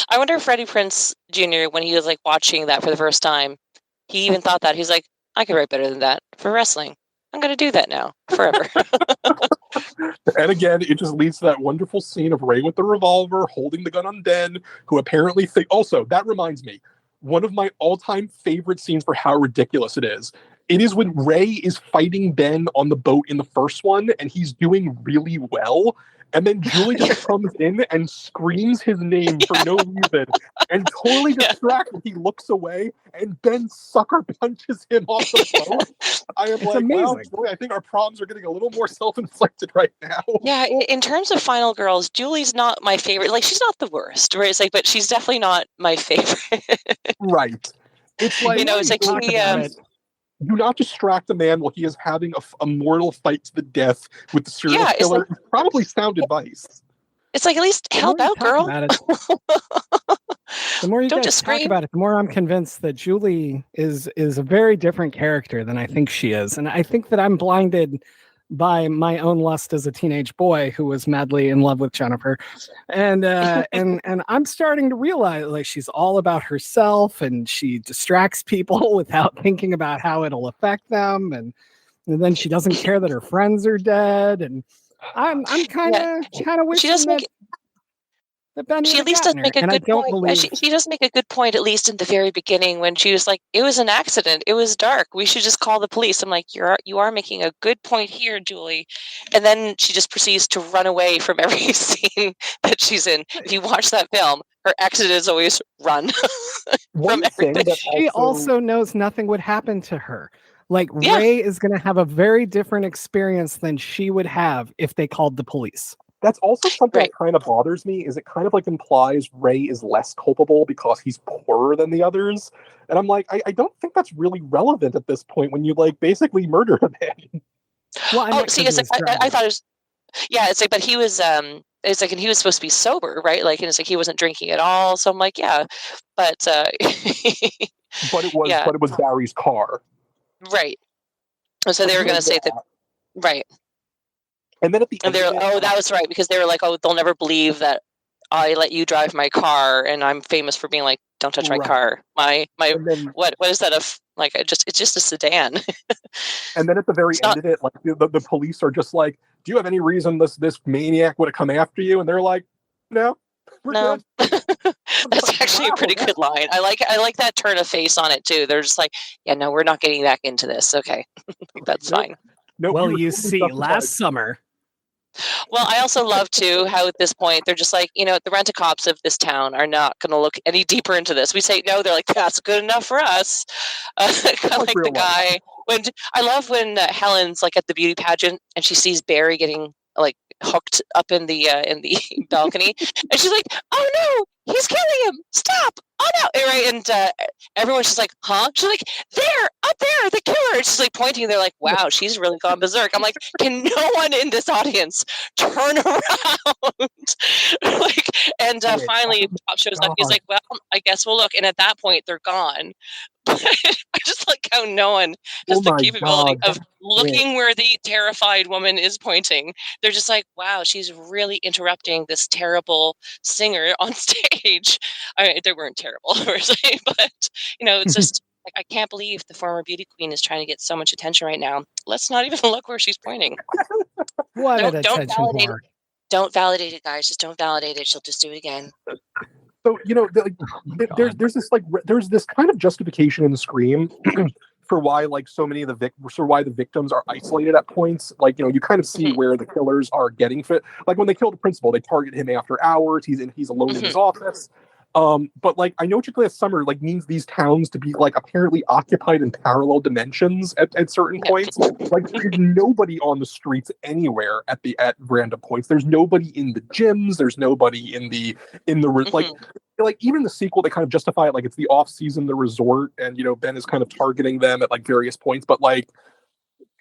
I wonder if Freddie Prinze Jr., when he was like watching that for the first time, he even thought that. He's like, I could write better than that for wrestling. I'm going to do that now forever. And again, it just leads to that wonderful scene of Ray with the revolver holding the gun on Ben, who apparently also, that reminds me, one of my all-time favorite scenes for how ridiculous it is. It is when Ray is fighting Ben on the boat in the first one, and he's doing really well. And then Julie just comes in and screams his name for no reason. And totally distracted, he looks away, and Ben sucker punches him off the boat. I am like, amazing. wow, Julie, I think our problems are getting a little more self-inflicted right now. Yeah, in terms of Final Girls, Julie's not my favorite. Like, she's not the worst, right? It's like, but she's definitely not my favorite. Right. It's like, it's like do not distract a man while he is having a mortal fight to the death with the serial killer. Like, probably sound advice. It's like, at least help out, girl. The more you guys talk about it, the more I'm convinced that Julie is a very different character than I think she is. And I think that I'm blinded by my own lust as a teenage boy who was madly in love with Jennifer. And I'm starting to realize, like, she's all about herself and she distracts people without thinking about how it'll affect them. And then she doesn't care that her friends are dead. And I'm kind of wishing she at least does make a good point. She does make a good point, at least in the very beginning, when she was like, it was an accident. It was dark. We should just call the police. I'm like, you are making a good point here, Julie. And then she just proceeds to run away from every scene that she's in. If you watch that film, her exit is always run from everything. She also knows nothing would happen to her. Like, Ray is going to have a very different experience than she would have if they called the police. That's also something that kind of bothers me, is it kind of like implies Ray is less culpable because he's poorer than the others. And I'm like, I don't think that's really relevant at this point when you like basically murder a man. Well, see, it's like, I thought it was, it's like, but he was, it's like, and he was supposed to be sober, right? Like, and it's like, he wasn't drinking at all. So I'm like, but it was Barry's car. Right. So they were going to say that, right. And then at the end, that was right, because they were like, oh, they'll never believe that I let you drive my car, and I'm famous for being like, don't touch my car. My what is that? It's just a sedan. And then at the very end of it, like the police are just like, do you have any reason this maniac would have come after you? And they're like, no. We're good. That's actually a pretty good line. I like that turn of face on it too. They're just like, yeah, no, we're not getting back into this. Okay, that's fine. No, well, you see, last summer. Well, I also love too how at this point they're just like, the rent-a-cops of this town are not going to look any deeper into this. We say no, they're like, that's good enough for us. Kind of like the guy I love when Helen's like at the beauty pageant and she sees Barry getting like hooked up in the balcony, and she's like, oh no, he's killing him, stop, oh no, right? And everyone's just like, huh? She's like, there, up there, the killer. She's like pointing. They're like, wow, she's really gone berserk. I'm like, can no one in this audience turn around? Finally Pop shows up. He's like, well, I guess we'll look. And at that point they're gone. But I just like how no one has the capability of looking where the terrified woman is pointing. They're just like, wow, she's really interrupting this terrible singer on stage. They weren't terrible, but it's just like, I can't believe the former beauty queen is trying to get so much attention right now. Let's not even look where she's pointing. Don't validate it. Don't validate it, guys. Just don't validate it. She'll just do it again. So there's this kind of justification in the Scream for why like so many of why the victims are isolated at points. Like, you kind of see where the killers are getting fit. Like when they kill the principal, they target him after hours. He's alone in his office. But like I know Chick-fil-A Summer like means these towns to be like apparently occupied in parallel dimensions at certain points. Like there's nobody on the streets anywhere at random points. There's nobody in the gyms. There's nobody in the like even the sequel they kind of justify it like it's the off season, the resort, and Ben is kind of targeting them at like various points. But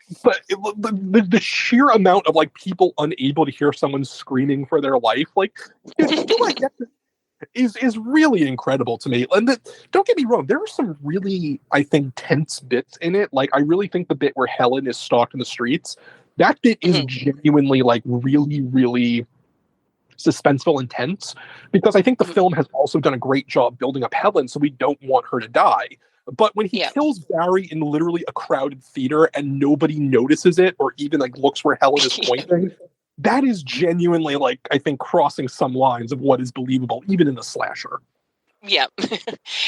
the sheer amount of like people unable to hear someone screaming for their life, like do I get this? Is really incredible to me. And don't get me wrong, there are some really, I think, tense bits in it. Like, I really think the bit where Helen is stalked in the streets, that bit is genuinely, like, really, really suspenseful and tense. Because I think the film has also done a great job building up Helen, so we don't want her to die. But when he kills Barry in literally a crowded theater and nobody notices it or even, like, looks where Helen is pointing... That is genuinely, like, I think, crossing some lines of what is believable, even in a slasher. Yeah.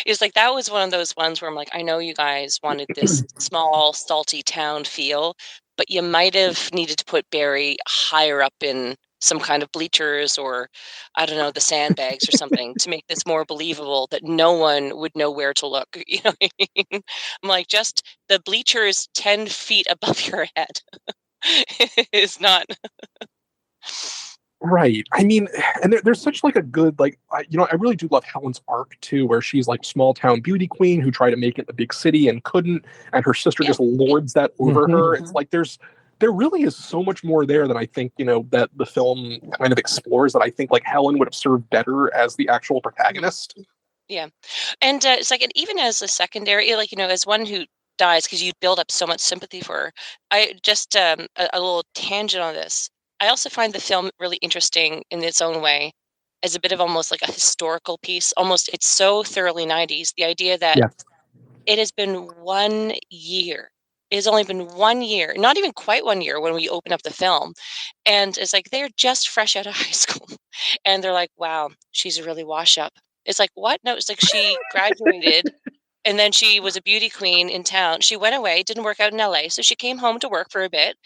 It's like, that was one of those ones where I'm like, I know you guys wanted this small, salty town feel, but you might have needed to put Barry higher up in some kind of bleachers or, I don't know, the sandbags or something to make this more believable that no one would know where to look. You know what I mean? I'm like, just the bleachers 10 feet above your head is not... Right. I mean, and there's such like a good, like, I really do love Helen's arc too, where she's like small town beauty queen who tried to make it the big city and couldn't, and her sister just lords that over her. It's like there really is so much more there that I think, that the film kind of explores that I think like Helen would have served better as the actual protagonist. Yeah. And it's like, and even as a secondary, like, as one who dies, because you build up so much sympathy for her. I just, a little tangent on this. I also find the film really interesting in its own way as a bit of almost like a historical piece. Almost, it's so thoroughly 90s. The idea that it has been 1 year. It has only been 1 year, not even quite 1 year when we open up the film. And it's like, they're just fresh out of high school. And they're like, wow, she's a really wash up. It's like, what? No, it's like she graduated and then she was a beauty queen in town. She went away, didn't work out in LA. So she came home to work for a bit.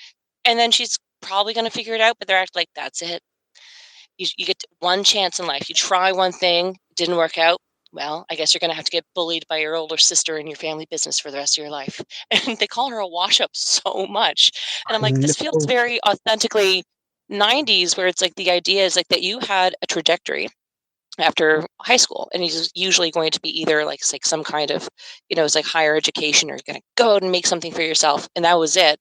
And then she's probably going to figure it out, but they're acting like, that's it. You get one chance in life. You try one thing, didn't work out. Well, I guess you're going to have to get bullied by your older sister in your family business for the rest of your life. And they call her a wash up so much. And I'm like, this feels very authentically 90s, where it's like the idea is like that you had a trajectory after high school, and he's usually going to be either like some kind of, it's like higher education, or you're going to go out and make something for yourself. And that was it.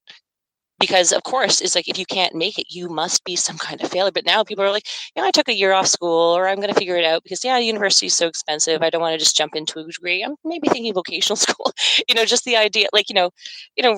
Because of course, it's like, if you can't make it, you must be some kind of failure. But now people are like, I took a year off school, or I'm going to figure it out because university is so expensive. I don't want to just jump into a degree. I'm maybe thinking vocational school, just the idea, like,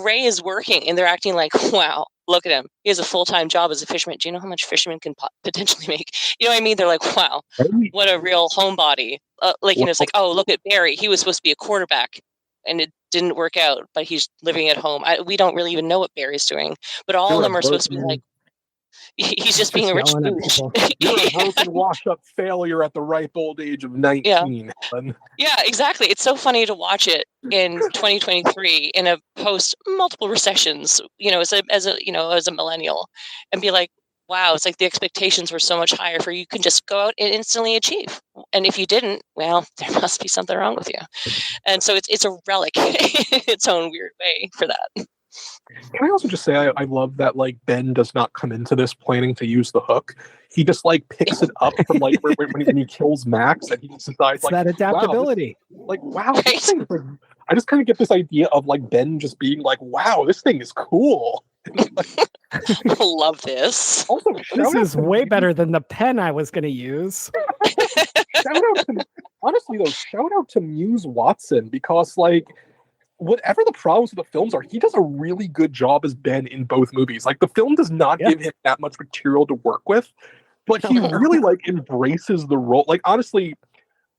Ray is working and they're acting like, wow, look at him. He has a full-time job as a fisherman. Do you know how much fishermen can potentially make? You know what I mean? They're like, wow, what a real homebody. It's like, oh, look at Barry. He was supposed to be a quarterback and it didn't work out, but he's living at home. We don't really even know what Barry's doing, but all of them are supposed to be like, he's just being a rich dude. You're a broken wash-up failure at the ripe old age of 19. Yeah, exactly. It's so funny to watch it in 2023 in a post multiple recessions, as a millennial, and be like, wow, it's like the expectations were so much higher for you can just go out and instantly achieve. And if you didn't, well, there must be something wrong with you. And so it's a relic in its own weird way for that. Can I also just say I love that like Ben does not come into this planning to use the hook. He just like picks it up from like when he kills Max, and he just decides it's like that adaptability. Wow, this thing, like, I just kind of get this idea of like Ben just being like, wow, this thing is cool. I love this. Also, this is way better than the pen I was going to use. Honestly though, shout out to Muse Watson, because like, whatever the problems with the films are, he does a really good job as Ben in both movies. Like, the film does not give him that much material to work with, but he really like embraces the role. Like, honestly,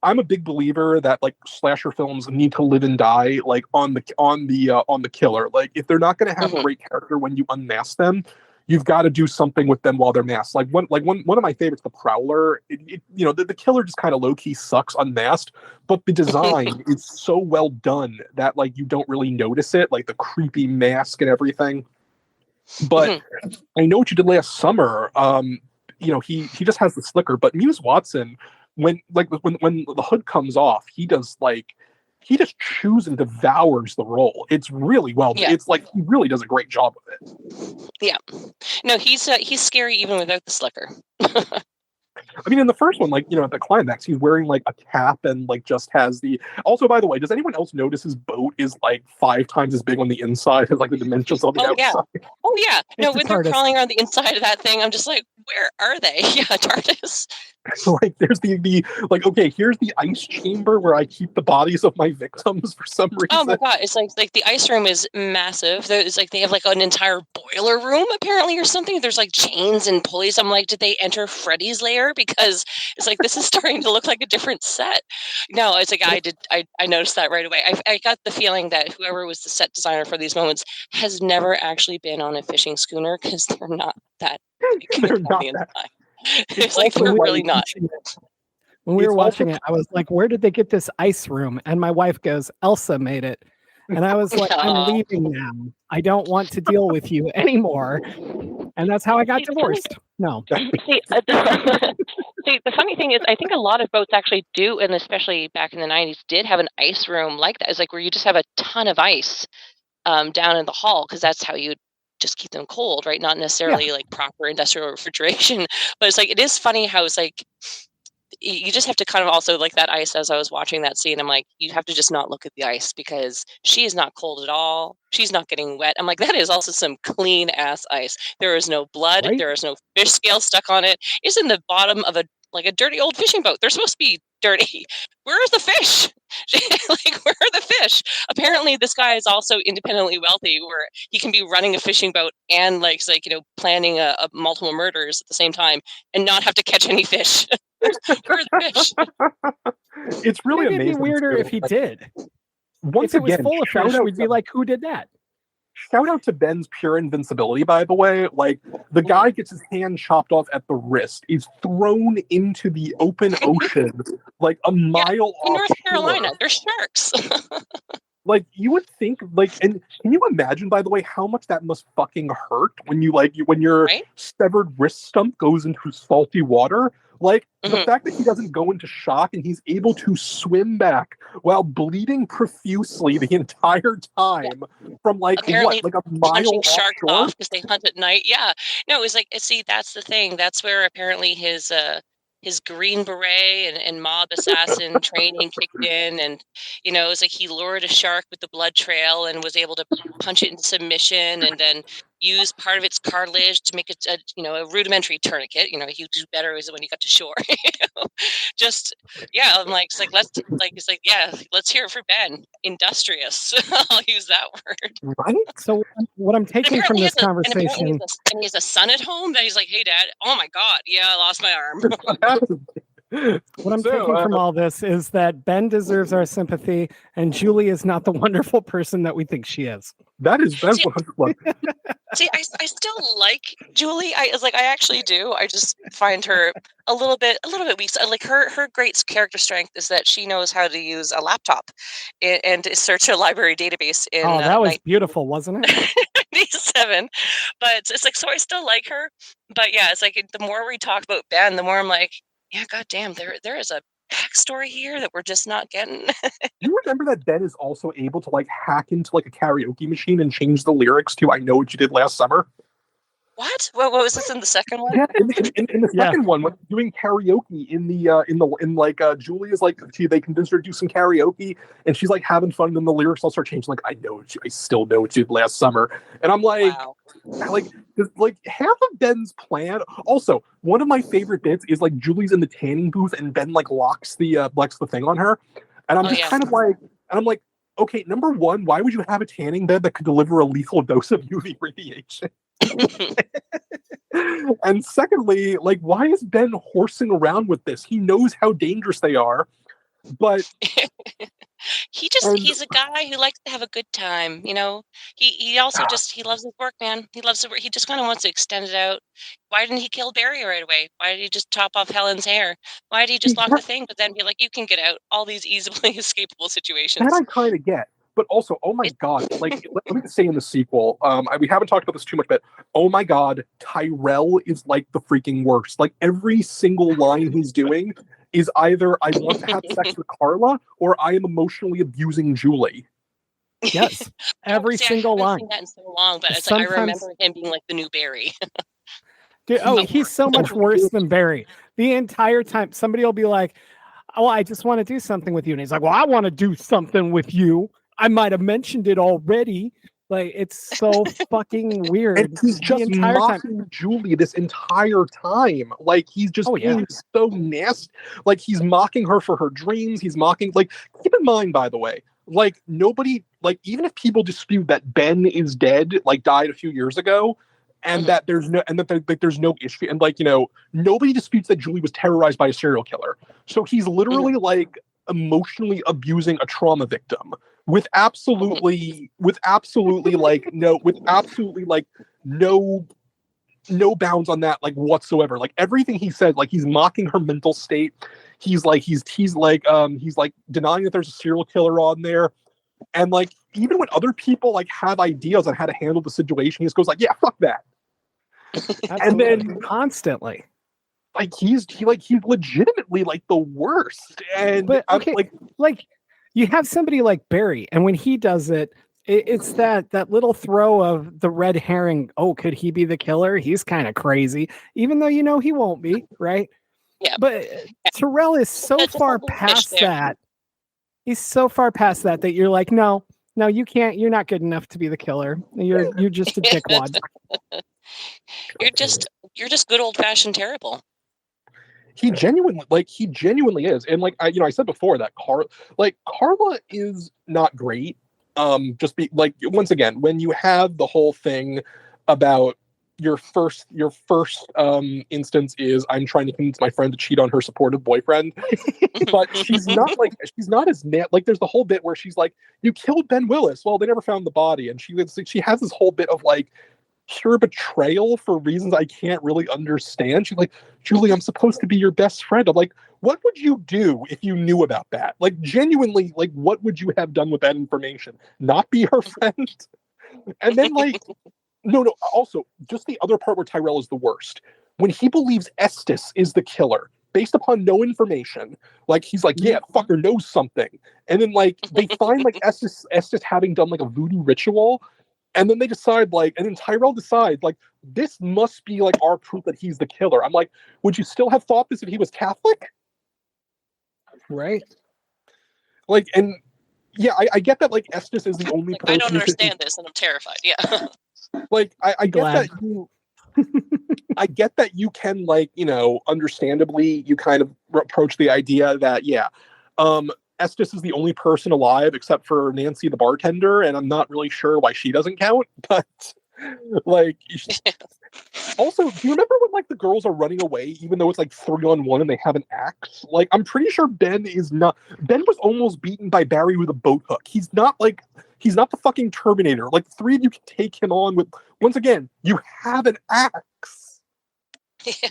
I'm a big believer that like slasher films need to live and die like on the killer. Like, if they're not going to have a great character when you unmask them, you've got to do something with them while they're masked. Like one of my favorites, the Prowler. The killer just kind of low key sucks unmasked, but the design is so well done that like you don't really notice it, like the creepy mask and everything. But I know what you did last summer. He just has the slicker, but Muse Watson, when the hood comes off, he just chews and devours the role. It's really well. Yeah. It's like he really does a great job of it. Yeah. No, he's scary even without the slicker. I mean, in the first one, at the climax, he's wearing like a cap and like just has the. Also, by the way, does anyone else notice his boat is like 5 times as big on the inside as like the dimensions on the outside? Yeah. Oh yeah. No, It's when a they're TARDIS. crawling around the inside of that thing, I'm just like, where are they? Yeah, TARDIS. Like there's the okay, here's the ice chamber where I keep the bodies of my victims for some reason. Oh my god, it's like the ice room is massive. There's like they have like an entire boiler room apparently or something. There's like chains and pulleys. I'm like, did they enter Freddy's lair? Because it's like this is starting to look like a different set. No, it's like I noticed that right away. I got the feeling that whoever was the set designer for these moments has never actually been on a fishing schooner because they're not that They're not the that. inside. It's like they're really not. When we were It's watching also- it, I was like, where did they get this ice room? And my wife goes, Elsa made it. And I was like, I'm leaving now. I don't want to deal with you anymore. And that's how I got divorced. No. See, the funny thing is, I think a lot of boats actually do, and especially back in the 90s, did have an ice room like that. It's like where you just have a ton of ice down in the hall, because that's how you just keep them cold, right? Not necessarily like proper industrial refrigeration, but it's like, it is funny how it's like, you just have to kind of also like that ice. As I was watching that scene, I'm like, you have to just not look at the ice because she is not cold at all. She's not getting wet. I'm like, that is also some clean ass ice. There is no blood. Right? There is no fish scale stuck on it. It's in the bottom of a dirty old fishing boat. They're supposed to be dirty. Where is the fish? Like, where are the fish? Apparently, this guy is also independently wealthy, where he can be running a fishing boat and planning a multiple murders at the same time and not have to catch any fish. Where are the fish? It's really Maybe amazing. it'd be weirder if he did. Once If it was again, full of shout fish, out we'd be like, who did that? Shout out to Ben's pure invincibility, by the way. Like, the guy gets his hand chopped off at the wrist, is thrown into the open ocean, like a mile In off North Carolina, shore. there's sharks. Like, you would think, and can you imagine, by the way, how much that must fucking hurt when when your Right? severed wrist stump goes into salty water? Like, the Mhm. fact that he doesn't go into shock and he's able to swim back while bleeding profusely the entire time from Apparently a mile punching sharks offshore? off because they hunt at night. Yeah. No, it was like, see, that's the thing. That's where apparently his Green Beret and mob assassin training kicked in, and it was like he lured a shark with the blood trail and was able to punch it into submission, and then use part of its cartilage to make it a rudimentary tourniquet. He'd do better when he got to shore. Just I'm like, let's hear it for Ben. Industrious. I'll use that word. Right? So what I'm taking from this And apparently conversation, he has a son at home that he's like, hey dad, oh my god, yeah, I lost my arm. what I'm taking from all this is that Ben deserves our sympathy, and Julie is not the wonderful person that we think she is. That's See, 100%. See, I still like Julie. I actually do. I just find her a little bit weak. So, like her great character strength is that she knows how to use a laptop and search a library database in That was beautiful, wasn't it? 1997. But it's like, so I still like her. But yeah, it's like the more we talk about Ben, the more I'm like, yeah, goddamn, there is a backstory here that we're just not getting. You remember that Ben is also able to hack into a karaoke machine and change the lyrics to "I Know What You Did Last Summer"? What was this in the second one? Yeah, in the second one, when doing karaoke Julia's they convince her to do some karaoke, and she's having fun, and then the lyrics all start changing. I still know what you did last summer, and I'm like, Wow. Half of Ben's plan. Also, one of my favorite bits is Julie's in the tanning booth, and Ben locks the thing on her, and I'm I'm like, okay, number one, why would you have a tanning bed that could deliver a lethal dose of UV radiation? And secondly, why is Ben horsing around with this? He knows how dangerous they are. But he's a guy who likes to have a good time, you know. He also he loves his work, man. He loves the work. He just kind of wants to extend it out. Why didn't he kill Barry right away? Why did he just chop off Helen's hair? Why did he just lock the thing but then be like, you can get out? All these easily escapable situations. that I kind of get. But also, oh my god, like, let me say in the sequel, we haven't talked about this too much, but oh my god, Tyrell is like the freaking worst. Like, every single line he's doing is either I want to have sex with Carla or I am emotionally abusing Julie. Yes, every single I haven't line. seen that in so long, but it's Sometimes, like I remember him being like the new Barry. dude, he's so much worse than Barry. The entire time, somebody will be like, "Oh, I just want to do something with you," and he's like, "Well, I want to do something with you. I might have mentioned it already." Like, it's so fucking weird. And he's just mocking Julie this entire time. Like, he's just being so nasty. Like, he's mocking her for her dreams. He's mocking, like, keep in mind, by the way, like, nobody, like, even if people dispute that Ben is dead, like, died a few years ago, and that there's no issue, and, like, you know, nobody disputes that Julie was terrorized by a serial killer. So he's literally like emotionally abusing a trauma victim with absolutely like no bounds on that, like, whatsoever. Like, everything he said, like, he's mocking her mental state. He's denying that there's a serial killer on there. And, like, even when other people, like, have ideas on how to handle the situation, he just goes like, yeah, fuck that. And then constantly, like, he's legitimately like the worst. And but okay, like you have somebody like Barry, and when he does it, it's that little throw of the red herring. Oh, could he be the killer? He's kind of crazy, even though you know he won't be, right? Yeah. But Tyrell is so far past that. He's so far past that you're like, no, you can't. You're not good enough to be the killer. You're just a dickwad. You're just good old fashioned terrible. He genuinely is. And, like, I said before that Carla is not great. Just be like, once again, when you have the whole thing about your first instance is I'm trying to convince my friend to cheat on her supportive boyfriend, but she's not as like, there's the whole bit where she's like, you killed Ben Willis. Well, they never found the body, and she has this whole bit of like pure betrayal for reasons I can't really understand. She's like, Julie, I'm supposed to be your best friend. I'm like, what would you do if you knew about that? Like, genuinely, like, what would you have done with that information? Not be her friend? And then, like, no, also, just the other part where Tyrell is the worst. When he believes Estes is the killer, based upon no information, like, he's like, yeah, fucker knows something. And then, like, they find, like, Estes having done, like, a voodoo ritual. And then they decide, like, and then Tyrell decides, like, this must be, like, our proof that he's the killer. I'm like, would you still have thought this if he was Catholic? Right. Like, and yeah, I get that, like, Estes is the only person. I don't understand this, and I'm terrified. Yeah. Like, I get that you. I get that you can, like, you know, understandably, you kind of approach the idea that, yeah, Estes is the only person alive except for Nancy the bartender, and I'm not really sure why she doesn't count, but, like, also, do you remember when, like, the girls are running away, even though it's like 3-on-1 and they have an axe? Like, I'm pretty sure Ben was almost beaten by Barry with a boat hook. He's not the fucking Terminator. Like, the three of you can take him on with, once again, you have an axe. Yeah.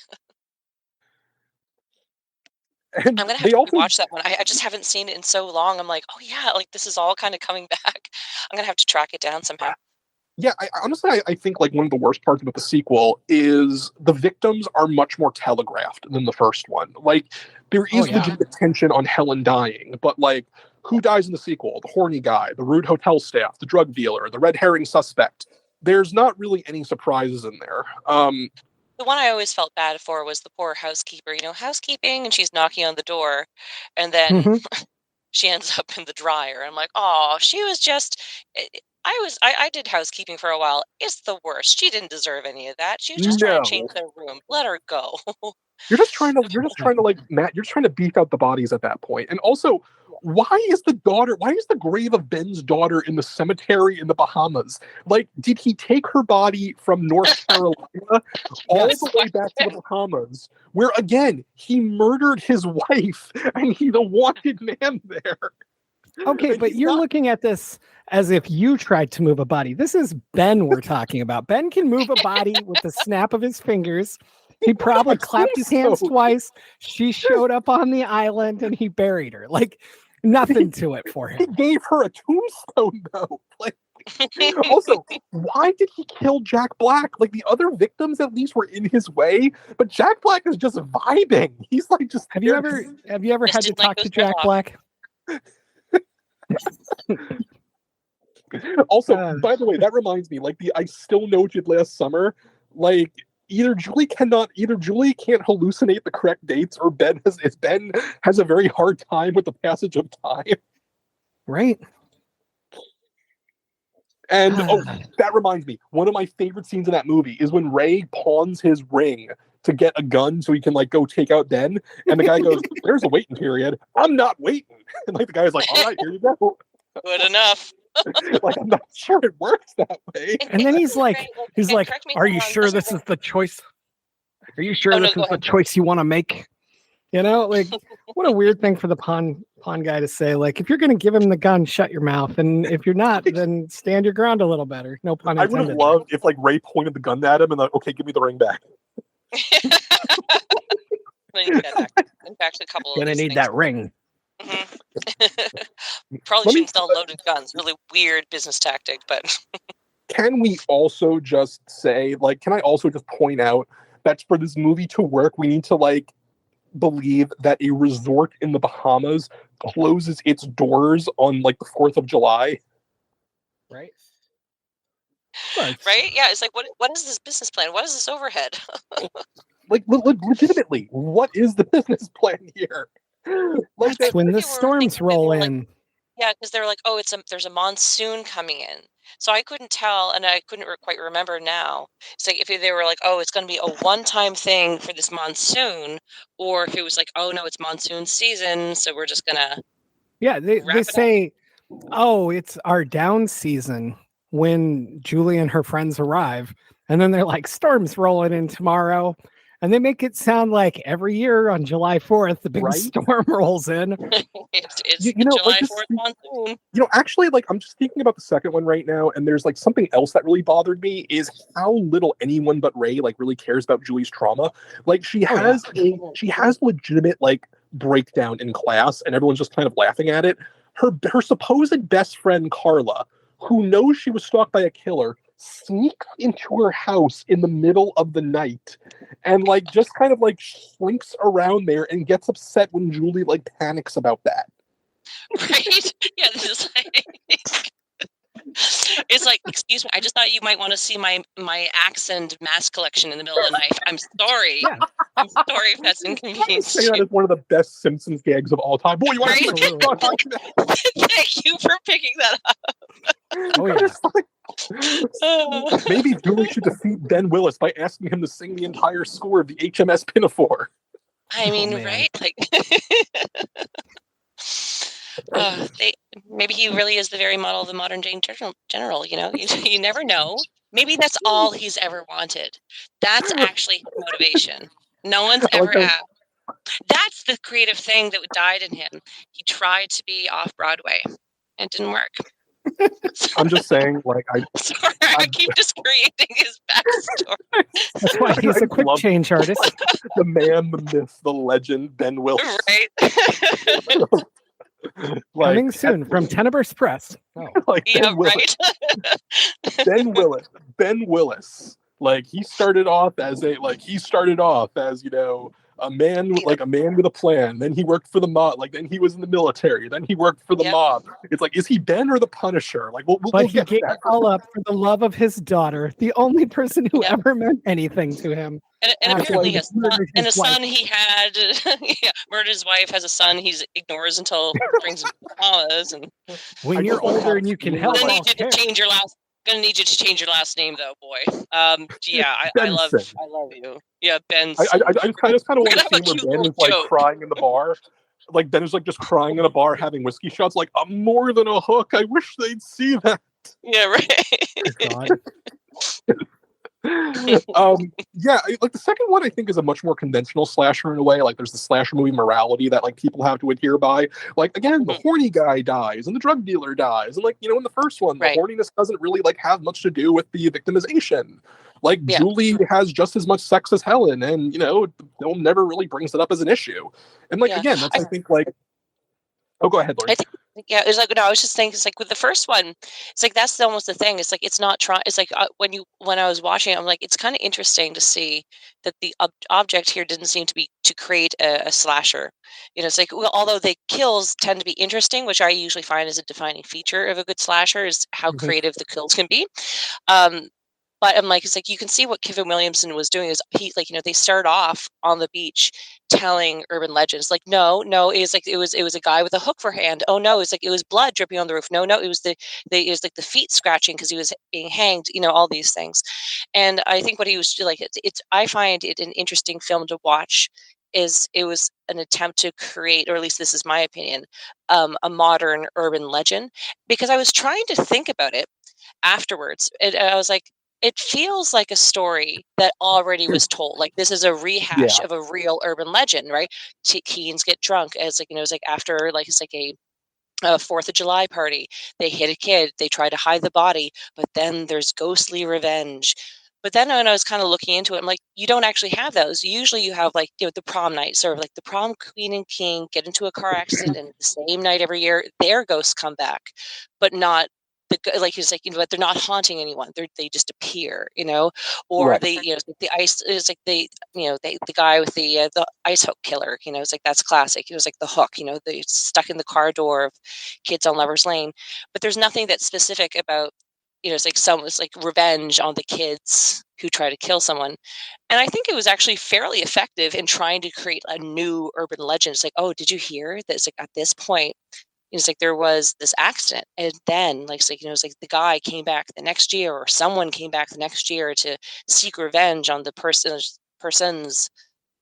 And I'm gonna have to watch that one. I just haven't seen it in so long. I'm like, oh yeah, like, this is all kind of coming back. I'm gonna have to track it down somehow. Yeah, honestly, I think, like, one of the worst parts about the sequel is the victims are much more telegraphed than the first one. Like, there is legitimate tension on Helen dying, but, like, who dies in the sequel? The horny guy, the rude hotel staff, the drug dealer, the red herring suspect. There's not really any surprises in there. The one I always felt bad for was the poor housekeeper, housekeeping, and she's knocking on the door, and then she ends up in the dryer. I'm like, oh, she was just, I did housekeeping for a while. It's the worst. She didn't deserve any of that. She was just trying to change their room. Let her go. You're just trying to like Matt. You're trying to beef out the bodies at that point. And also, why is the grave of Ben's daughter in the cemetery in the Bahamas? Like, did he take her body from North Carolina all the way back to the Bahamas, where again he murdered his wife and he's a wanted man there? Okay, And but he's you're not- looking at this as if you tried to move a body. This is Ben we're talking about. Ben can move a body with the snap of his fingers. He probably clapped his hands twice. She showed up on the island and he buried her. Like, nothing to it for He him. gave her a tombstone, though. Like, also, why did he kill Jack Black? Like, the other victims at least were in his way, but Jack Black is just vibing. He's like just. Have you ever Just had to didn't like talk to those Jack dreadlocks. Black? Also, by the way, that reminds me. Like, I still noted last summer. Like, either Julie can't hallucinate the correct dates, or Ben has a very hard time with the passage of time. Right. And that reminds me, one of my favorite scenes in that movie is when Ray pawns his ring to get a gun so he can like go take out Ben, and the guy goes, "There's a waiting period. I'm not waiting." And like the guy's like, "All right, here you go." Good enough. Like, I'm not sure it works that way. And then he's like, and correct me if "Are I'm you wrong, sure doesn't this is the choice? Are you sure Oh, no, this go is the ahead. choice you want to make?" You know, like, what a weird thing for the pawn guy to say. Like, if you're going to give him the gun, shut your mouth, and if you're not, then stand your ground a little better. No pun I intended. would have loved if like Ray pointed the gun at him and like, "Okay, give me the ring back." Then you get back. In fact, a couple of Gonna these need things. that ring. Mhm. Let Probably me- shouldn't sell loaded guns. Really weird business tactic, but Can we also just say, like, can I also just point out that for this movie to work, we need to like believe that a resort in the Bahamas closes its doors on like the 4th of July. Right. right? Yeah, it's like what is this business plan? What is this overhead? Like, legitimately, what is the business plan here? Like, That's when They the were storms thinking they roll were like- in. Yeah, because they were like, oh, there's a monsoon coming in. So I couldn't tell, and I couldn't quite remember now. It's like if they were like, oh, it's going to be a one-time thing for this monsoon, or if it was like, oh no, it's monsoon season, so we're just gonna. Yeah, they wrap it up. say, "Oh, it's our down season," when Julie and her friends arrive, and then they're like, "Storms rolling in tomorrow," and they make it sound like every year on July 4th, the big Right? storm rolls in. It's You know, the July like, just- 4th monsoon. You know, actually, like, I'm just thinking about the second one right now, and there's like something else that really bothered me is how little anyone but Ray like really cares about Julie's trauma. Like, she has legitimate like breakdown in class, and everyone's just kind of laughing at it. Her supposed best friend Carla, who knows she was stalked by a killer, sneaks into her house in the middle of the night and like just kind of like slinks around there and gets upset when Julie like panics about that. Right? Yeah, this is like it's like, excuse me, I just thought you might want to see my axe and mask collection in the middle of the night. I'm sorry. Yeah. I'm sorry if that's I inconvenient. say that is one of the best Simpsons gags of all time. Boy, you want to Right? Thank you for picking that up. Oh yeah. Maybe Julie should defeat Ben Willis by asking him to sing the entire score of the HMS Pinafore. I mean, man. right? Like, maybe he really is the very model of the modern day general. You know, you never know. Maybe that's all he's ever wanted. That's actually his motivation. No one's ever asked. That's the creative thing that died in him. He tried to be off Broadway. It didn't work. I'm just saying, like, Sorry, I keep just creating his backstory. That's why he's a quick love- change artist. the man, the myth, the legend, Ben Willis. Right? Like, Coming soon from Tenebrous Press. Oh. like Yeah, Ben Willis. right? Ben Willis. Like, he started off as you know, a man with a plan. Then he worked for the mob. Like, then he was in the military. Then he worked for the mob. It's like, is he Ben or the Punisher? Like, we'll But he get to gave that. it all up for the love of his daughter, the only person who Yeah. ever meant anything to him. And After apparently he a murdered his wife. son he had murdered his wife, has a son he ignores until brings him Bahamas, and When I you're just love older how and you can you're help then like- you all did to care. change your last Gonna need you to change your last name though, boy. Yeah, I Benson. love you. Yeah, I Benson. just kind of We're want gonna to have see a where cute Ben little is like joke. crying in the bar. Like Ben is like just crying in a bar having whiskey shots. Like, I'm more than a hook. I wish they'd see that. Yeah, right. God. Yeah, like the second one I think is a much more conventional slasher in a way. Like there's the slasher movie morality that like people have to adhere by. Like again, the horny guy dies and the drug dealer dies. And like, you know, in the first one, the Right. horniness doesn't really like have much to do with the victimization. Like Yeah. Julie has just as much sex as Helen, and you know, the film never really brings it up as an issue. And like Yeah. again, that's I think like oh go ahead, Lauren. I think, yeah, it's like, no, I was just thinking, it's like with the first one, it's like that's almost the thing. It's like it's not trying. It's like when I was watching it, I'm like, it's kind of interesting to see that the object here didn't seem to be to create a slasher. You know, it's like, well, although the kills tend to be interesting, which I usually find is a defining feature of a good slasher, is how Mhm. creative the kills can be. Um, but I'm like, it's like you can see what Kevin Williamson was doing is he, like, you know, they start off on the beach telling urban legends like, no, it was a guy with a hook for hand. Oh no, it's like it was blood dripping on the roof. No, it was it was like the feet scratching because he was being hanged. You know, all these things. And I think what he was like, it's I find it an interesting film to watch. Is it was an attempt to create, or at least this is my opinion, a modern urban legend, because I was trying to think about it afterwards. I was like, it feels like a story that already was told. Like this is a rehash Yeah. of a real urban legend, right? Teens get drunk as like, you know, it's like after like it's like a 4th of July party. They hit a kid, they try to hide the body, but then there's ghostly revenge. But then when I was kind of looking into it, I'm like, you don't actually have those. Usually you have like, you know, the prom night, sort of like the prom queen and king get into a car accident and the same night every year, their ghosts come back, but not like he's like, you know, but they're not haunting anyone. They just appear, you know, or Right. they, you know, the ice is like you know, the guy with the ice hook killer, you know, it's like that's classic. It was like the hook, you know, they stuck in the car door of Kids on Lovers Lane. But there's nothing that's specific about, you know, it's like revenge on the kids who try to kill someone. And I think it was actually fairly effective in trying to create a new urban legend. It's like, oh, did you hear that? It's like at this point, it's like there was this accident, and then like, it's like, you know, it's like the guy came back the next year, or someone came back the next year to seek revenge on the persons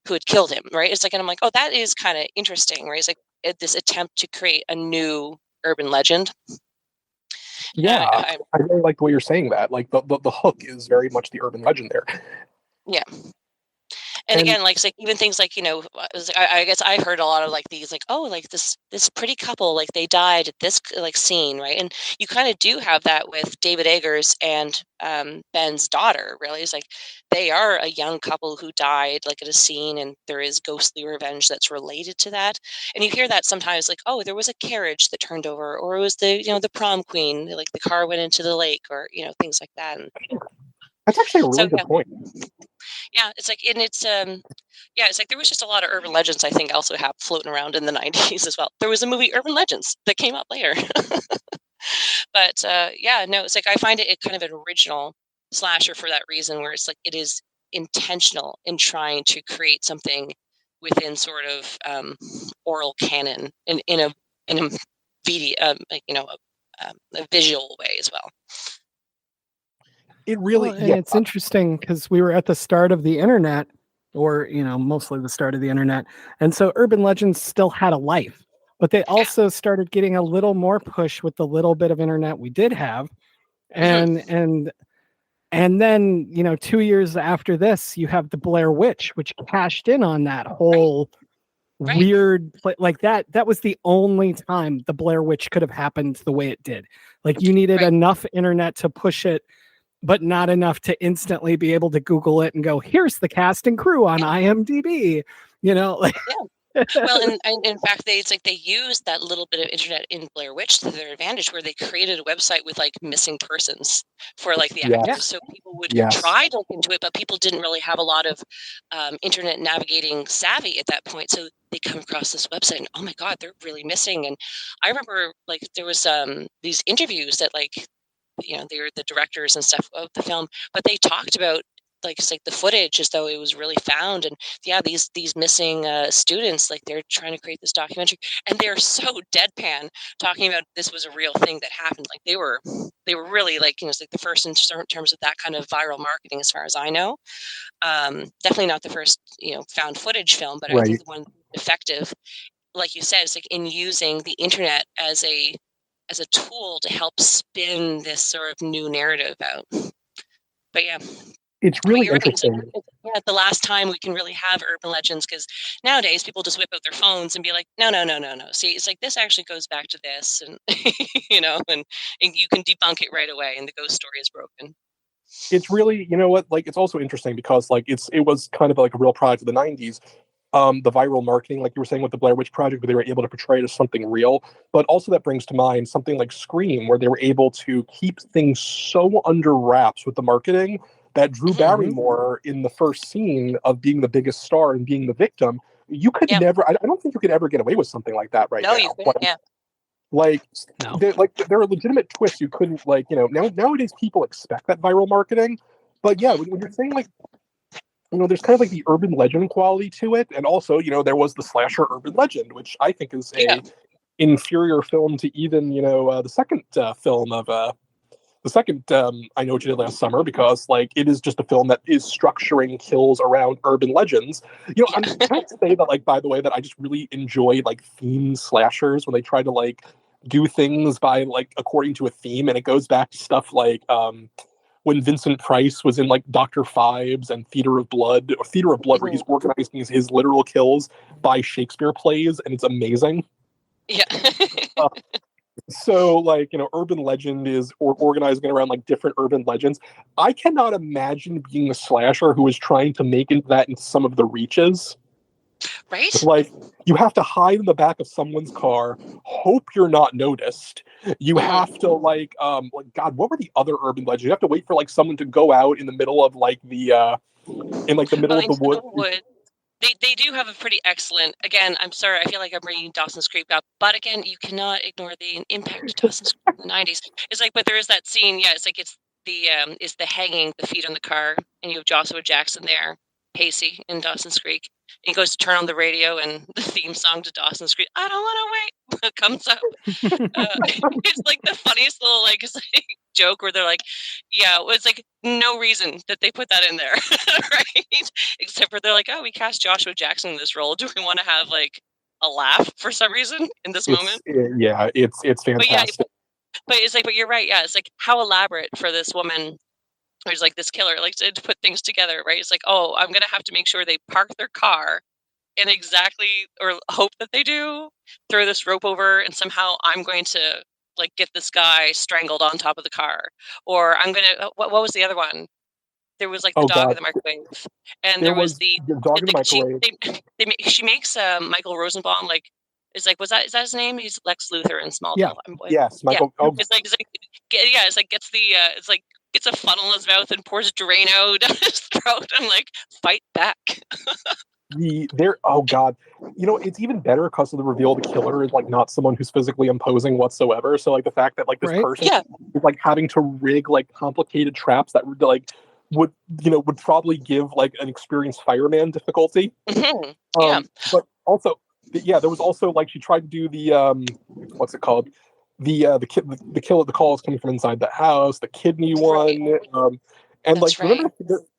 who had killed him, right? It's like, and I'm like, oh, that is kind of interesting, right? It's like this attempt to create a new urban legend. Yeah. I really like the way you're saying that. Like the hook is very much the urban legend there. Yeah. And again, like, it's like even things like, you know, I guess I heard a lot of like these, like, oh, like this pretty couple, like they died at this like scene, right? And you kind of do have that with David Eggers and Ben's daughter. Really, it's like they are a young couple who died like at a scene, and there is ghostly revenge that's related to that. And you hear that sometimes, like, oh, there was a carriage that turned over, or it was the prom queen, like the car went into the lake, or things like that. And that's actually a really so, good point. Yeah, it's like, and it's yeah, it's like there was just a lot of urban legends I think also have floating around in the 90s as well. There was a movie Urban Legends that came out later. But yeah, no, it's like I find it kind of an original slasher for that reason, where it's like it is intentional in trying to create something within sort of oral canon in a video, like a visual way as well. It really, and it's interesting because we were at the start of the internet, or mostly the start of the internet, and so urban legends still had a life, but they also started getting a little more push with the little bit of internet we did have, and then 2 years after this, you have the Blair Witch, which cashed in on that whole weird like that was the only time the Blair Witch could have happened the way it did. Like you needed enough internet to push it, but not enough to instantly be able to Google it and go, here's the cast and crew on IMDb, like. Well, and in fact, it's like they used that little bit of internet in Blair Witch to their advantage, where they created a website with like missing persons for like the actors. So people would try to look into it, but people didn't really have a lot of internet navigating savvy at that point. So they come across this website and, oh my God, they're really missing. And I remember like there was these interviews that like, they were the directors and stuff of the film, but they talked about like it's like the footage as though it was really found, and these missing students, like they're trying to create this documentary, and they're so deadpan talking about this was a real thing that happened. Like they were they were really like, you know, it's like the first in terms of that kind of viral marketing, as far as I know. Definitely not the first, you know, found footage film, but I think the one effective, like you said, it's like in using the internet as a tool to help spin this sort of new narrative out. But yeah, it's really you're right. interesting. Yeah, the last time we can really have urban legends, because nowadays people just whip out their phones and be like, no. See, it's like this actually goes back to this, and you know, and you can debunk it right away, and the ghost story is broken. It's really, you know what, like, it's also interesting because like it was kind of like a real product of the 90s. The viral marketing, like you were saying with the Blair Witch Project, where they were able to portray it as something real. But also that brings to mind something like Scream, where they were able to keep things so under wraps with the marketing that Drew Barrymore, in the first scene of being the biggest star and being the victim, you could never, I don't think you could ever get away with something like that right now. No, you couldn't, Like, there are legitimate twists you couldn't, like, you know, nowadays people expect that viral marketing. But yeah, when you're saying, like, you know, there's kind of like the urban legend quality to it. And also, you know, there was the slasher urban legend, which I think is a inferior film to even, you know, the second film of the second I Know What You Did Last Summer, because like it is just a film that is structuring kills around urban legends. You know, I'm trying to say that, like, by the way, that I just really enjoy like themed slashers when they try to like do things by like according to a theme, and it goes back to stuff like when Vincent Price was in like Dr. Phibes and Theater of Blood, where he's organizing his literal kills by Shakespeare plays, and it's amazing. Yeah. So, like, you know, urban legend is organizing around like different urban legends. I cannot imagine being a slasher who is trying to make that into some of the reaches. Right? Like, you have to hide in the back of someone's car, hope you're not noticed. You have to like God, what were the other urban legends? You have to wait for like someone to go out in the middle of like the in like the middle of the wood. They do have a pretty excellent, again, I'm sorry, I feel like I'm bringing Dawson's Creek up, but again, you cannot ignore the impact of Dawson's Creek in the 90s. It's like, but there is that scene, it's like it's the hanging, the feet on the car, and you have Joshua Jackson there, Pacey in Dawson's Creek. He goes to turn on the radio, and the theme song to Dawson's Creek, I don't want to wait, comes up. It's like the funniest little like joke where they're like, it's like no reason that they put that in there, right? Except for they're like, oh, we cast Joshua Jackson in this role. Do we want to have like a laugh for some reason in this moment? Yeah, it's fantastic. But it's like, but you're right. Yeah, it's like how elaborate for this woman. There's like this killer, like to put things together, right? It's like, oh, I'm gonna have to make sure they park their car and or hope that they do, throw this rope over, and somehow I'm going to like get this guy strangled on top of the car, or I'm gonna what was the other one? There was like the dog in the microwave, and there was the dog in the microwave. She makes Michael Rosenbaum, like, is that his name? He's Lex Luthor in Smallville. Yeah. Yes, Michael. Yeah. It's like gets a funnel in his mouth and pours Drano down his throat. I'm like, fight back. Oh God, you know, it's even better because of the reveal the killer is like not someone who's physically imposing whatsoever. So like the fact that like this person is like having to rig like complicated traps that would probably give like an experienced fireman difficulty. But also, there was also like she tried to do the what's it called? The call is coming from inside the house. The kidney one. And that's like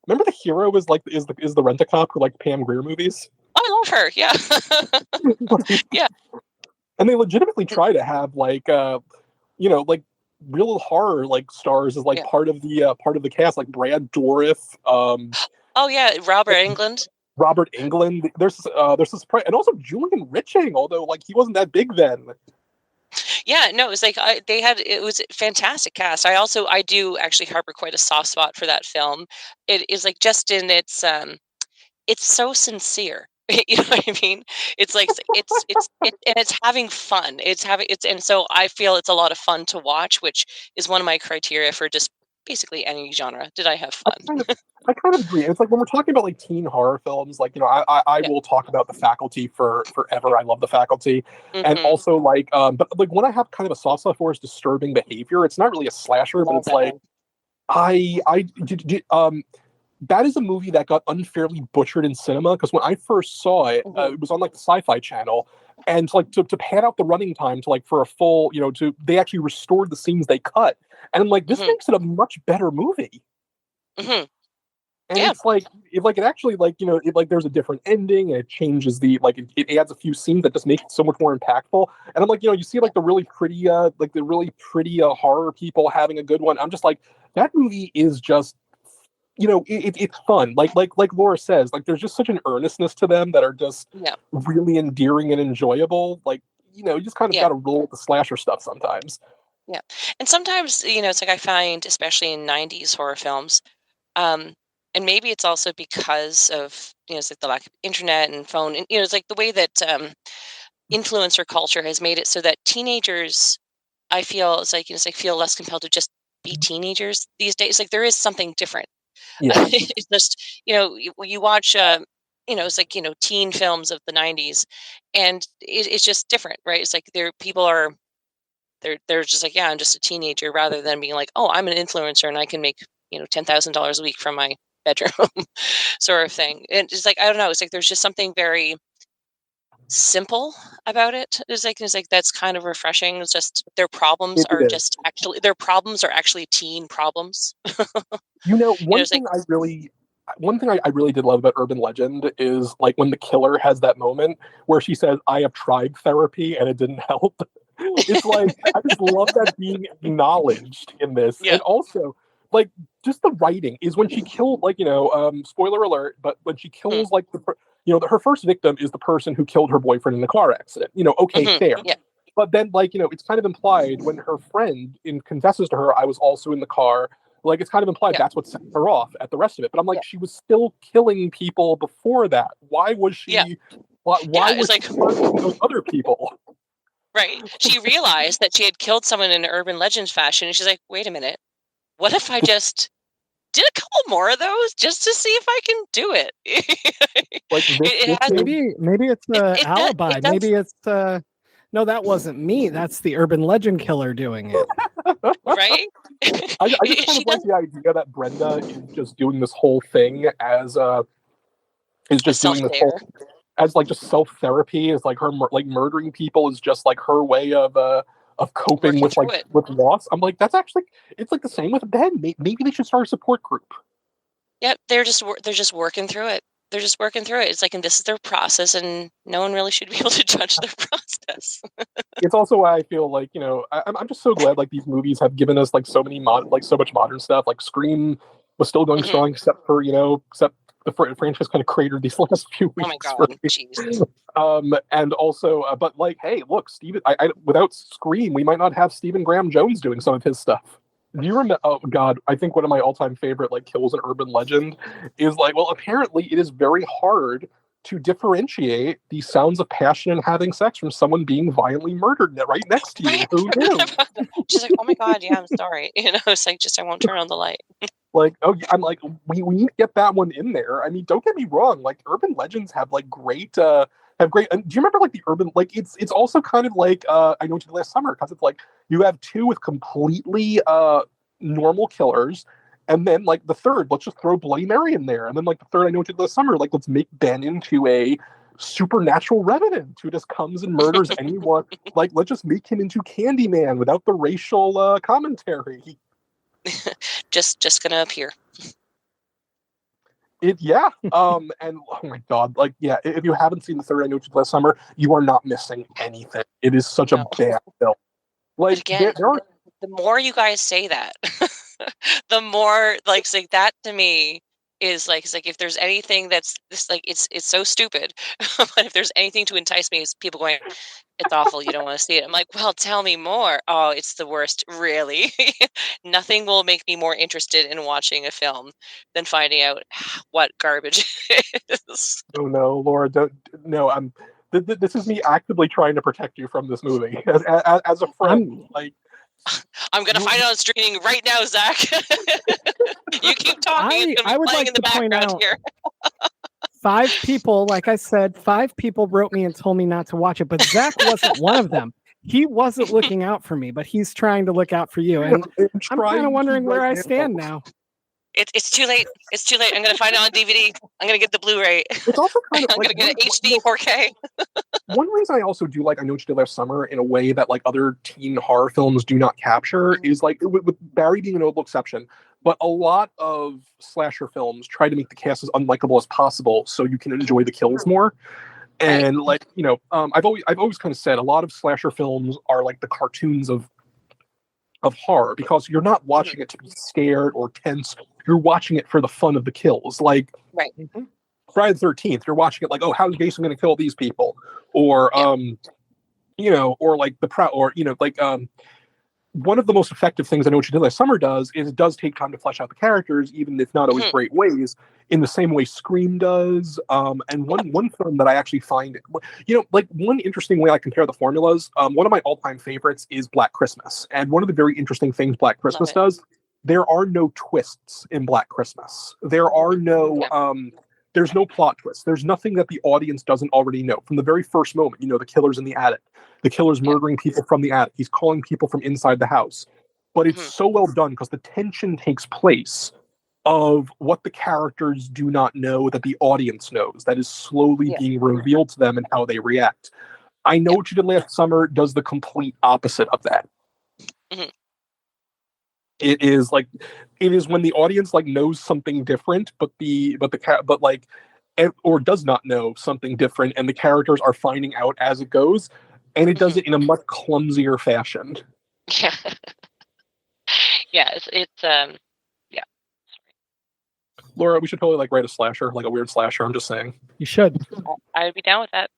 remember the hero is the Rent-A-Cop for like Pam Grier movies? I love her. Yeah. Yeah. And they legitimately try to have like like real horror like stars as like part of the cast, like Brad Dourif. Robert Englund. There's this surprise, and also Julian Riching, although like he wasn't that big then. Yeah, no, it was like it was a fantastic cast. I do actually harbor quite a soft spot for that film. It is like just in it's so sincere. You know what I mean? It's like it's having fun. And so I feel it's a lot of fun to watch, which is one of my criteria for just basically any genre. Did I have fun? I kind of agree. It's like when we're talking about like teen horror films, like, you know, I will talk about The Faculty forever. I love The Faculty. And also like but like when I have kind of a soft spot for is disturbing behavior. It's not really a slasher, but it's like that is a movie that got unfairly butchered in cinema, because when I first saw it, it was on like the Sci-Fi Channel, and to pan out the running time to like for a full, they actually restored the scenes they cut, And I'm like, this makes it a much better movie. Mm-hmm. And Yeah. it's like, it actually, like, you know, there's a different ending, and it changes it adds a few scenes that just make it so much more impactful. And I'm like, you know, you see like the really pretty horror people having a good one. I'm just like, that movie is just, you know, it's fun. Like Laura says, like, there's just such an earnestness to them that are just really endearing and enjoyable. Like, you know, you just kind of got to roll with the slasher stuff sometimes. Yeah. And sometimes, you know, it's like I find, especially in 90s horror films, and maybe it's also because of, you know, it's like the lack of internet and phone, and, you know, it's like the way that influencer culture has made it so that teenagers, I feel, it's like, you know, it's like feel less compelled to just be teenagers these days. Like there is something different. Yeah. It's just, you know, you watch, you know, it's like, you know, teen films of the 90s, and it's just different, right? It's like people are, they're just like, yeah, I'm just a teenager, rather than being like, oh, I'm an influencer and I can make, you know, $10,000 a week from my bedroom sort of thing. And it's like, I don't know, it's like there's just something very simple about it. It's like that's kind of refreshing. It's just their problems are actually teen problems. You know, You know, it's like, one thing I really did love about Urban Legend is like when the killer has that moment where she says, "I have tried therapy and it didn't help." It's like, I just love that being acknowledged in this. Yeah. And also, like, just the writing is when she killed, like, you know, spoiler alert, but when she kills like you know, her first victim is the person who killed her boyfriend in the car accident. You know, okay, fair. Yeah. But then, like, you know, it's kind of implied when her friend confesses to her, "I was also in the car." Like, it's kind of implied that's what set her off at the rest of it. But I'm like, she was still killing people before that. Why was she? Why was like, she murdering those other people? Right. She realized that she had killed someone in an Urban Legend fashion, and she's like, "Wait a minute. What if I just did a couple more of those just to see if I can do it?" Like, it has, maybe it's an alibi. it does. Maybe it's no, that wasn't me. That's the urban legend killer doing it. Right? I just kind of like the idea that Brenda is just doing this whole thing as doing this whole as like just self therapy, is like her like murdering people is just like her way of coping with with loss. I'm like, that's actually, it's like the same with Ben. Maybe they should start a support group. Yeah, they're just working through it. They're just working through it. It's like, and this is their process, and no one really should be able to judge their process. It's also why I feel like, you know, I'm just so glad like these movies have given us like so much modern stuff. Like Scream was still going strong, except for, you know, the franchise kind of cratered these last few weeks. Oh my god, jeez. And also, but like, hey, look, Steven, without Scream, we might not have Stephen Graham Jones doing some of his stuff. Do you remember? Oh God, I think one of my all-time favorite like kills in Urban Legend is like, well, apparently it is very hard to differentiate the sounds of passion and having sex from someone being violently murdered right next to you. Right. Who knew? She's like, oh my god, yeah, I'm sorry. You know, it's like, just I won't turn on the light. Like, oh, I'm like, we need to get that one in there. I mean, don't get me wrong. Like, Urban Legends have like great. Do you remember like the urban, like it's also kind of like I Know What You Did Last Summer, because it's like you have two with completely normal killers, and then like the third, let's just throw Bloody Mary in there, and then like the third, I Know What You Did Last Summer, like let's make Ben into a supernatural revenant who just comes and murders anyone. Like, let's just make him into Candyman without the racial commentary. just gonna appear. And oh my god, like, yeah, if you haven't seen the third I Know What You Did Last Summer, you are not missing anything. It is such a bad film. Like, again, the more you guys say that, the more like that to me is like, it's like, if there's anything that's this, like, it's so stupid, but if there's anything to entice me, is people going, it's awful, you don't want to see it. I'm like, well, tell me more. Oh, it's the worst. Really? Nothing will make me more interested in watching a film than finding out what garbage it is. Oh no, Laura, don't. No, this is me actively trying to protect you from this movie as a friend. Like, I'm gonna find it on streaming right now, Zach. You keep talking. I would like to point out here. 5 people, like I said, 5 people wrote me and told me not to watch it, but Zach wasn't one of them. He wasn't looking out for me, but he's trying to look out for you. And I'm kind of wondering where I stand now. It's too late. It's too late. I'm gonna find it on DVD. I'm gonna get the Blu-ray. It's also kind of I'm like gonna get it HD 4K. one reason I also do like I Know What You Did Last Summer in a way that like other teen horror films do not capture is like with Barry being a notable exception, but a lot of slasher films try to make the cast as unlikable as possible so you can enjoy the kills more. And like I've always kind of said a lot of slasher films are like the cartoons of horror because you're not watching it to be scared or tense. You're watching it for the fun of the kills. Like Friday the 13th, you're watching it like, oh, how's Jason going to kill these people? Or, or like one of the most effective things I Know What You Did Last Summer does is it does take time to flesh out the characters, even if not always great ways, in the same way Scream does. And one film that I actually find, like one interesting way I compare the formulas, one of my all-time favorites is Black Christmas. And one of the very interesting things Black Christmas does, there are no twists in Black Christmas. There are no... there's no plot twist. There's nothing that the audience doesn't already know. From the very first moment, the killer's in the attic. The killer's murdering people from the attic. He's calling people from inside the house. But it's so well done because the tension takes place of what the characters do not know that the audience knows. That is slowly being revealed to them and how they react. I Know What You Did Last Summer does the complete opposite of that. It is when the audience like knows something different, but does not know something different, and the characters are finding out as it goes, and it does it in a much clumsier fashion. Yeah, it's. Laura, we should totally like write a slasher, like a weird slasher. I'm just saying. You should. I would be down with that.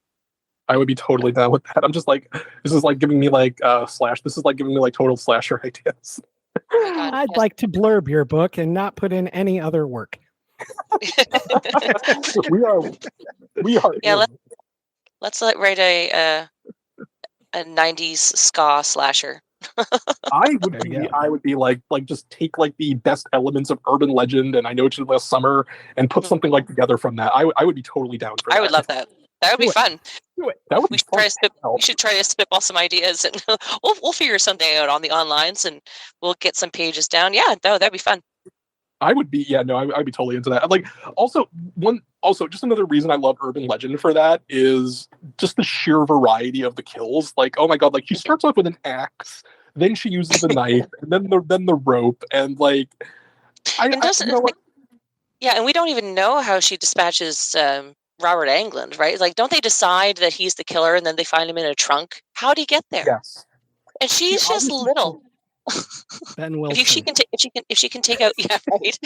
I would be totally down with that. I'm just like, this is like giving me like This is like giving me like total slasher ideas. I'd like to blurb your book and not put in any other work. we are. Yeah, let's write a 90s ska slasher. I would be like just take like the best elements of urban legend and I Know What You Did Last Summer and put something like together from that. I would be totally down for that. I would love that. That would be fun. That would we be should try we should try to spitball some ideas, and we'll figure something out on the onlines, and we'll get some pages down. Yeah, that'd be fun. I would be I'd be totally into that. Like also just another reason I love urban legend for that is just the sheer variety of the kills. Like, oh my god, like she starts off with an axe, then she uses the knife, and then the rope, and like and we don't even know how she dispatches Robert Englund, right? Like, don't they decide that he's the killer and then they find him in a trunk? How'd he get there? Yes. And she's just little. Ben Wilson. If she can take out, yeah, right.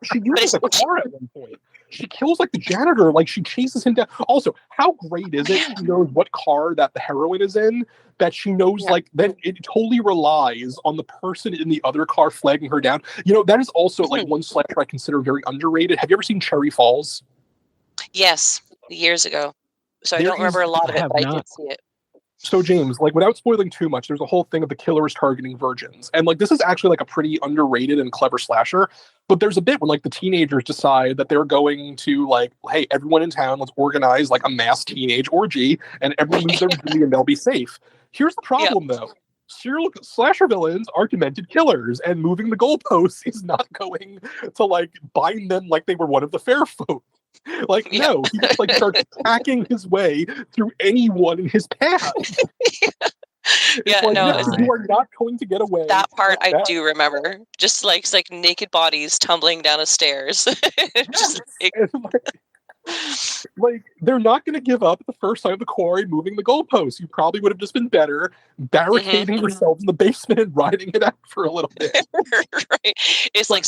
She uses a car at one point. She kills like the janitor, like she chases him down. Also, how great is it? She knows what car that the heroine is in. That she knows, like, then it totally relies on the person in the other car flagging her down. That is also like one slasher I consider very underrated. Have you ever seen Cherry Falls? Yes, years ago. So I don't remember a lot of it, but I did see it. So James, like without spoiling too much, there's a whole thing of the killer is targeting virgins. And like this is actually like a pretty underrated and clever slasher. But there's a bit when like the teenagers decide that they're going to like, hey, everyone in town, let's organize like a mass teenage orgy and everyone moves their virginity and they'll be safe. Here's the problem though. Serial slasher villains are demented killers, and moving the goalposts is not going to like bind them like they were one of the fair folk. Like, no, he just like starts hacking his way through anyone in his path. You are not going to get away. That part I do remember. Just like it's like naked bodies tumbling down a stairs. Like they're not going to give up at the first sign of the quarry moving the goalposts. You probably would have just been better barricading yourself in the basement and riding it out for a little bit. Right. It's like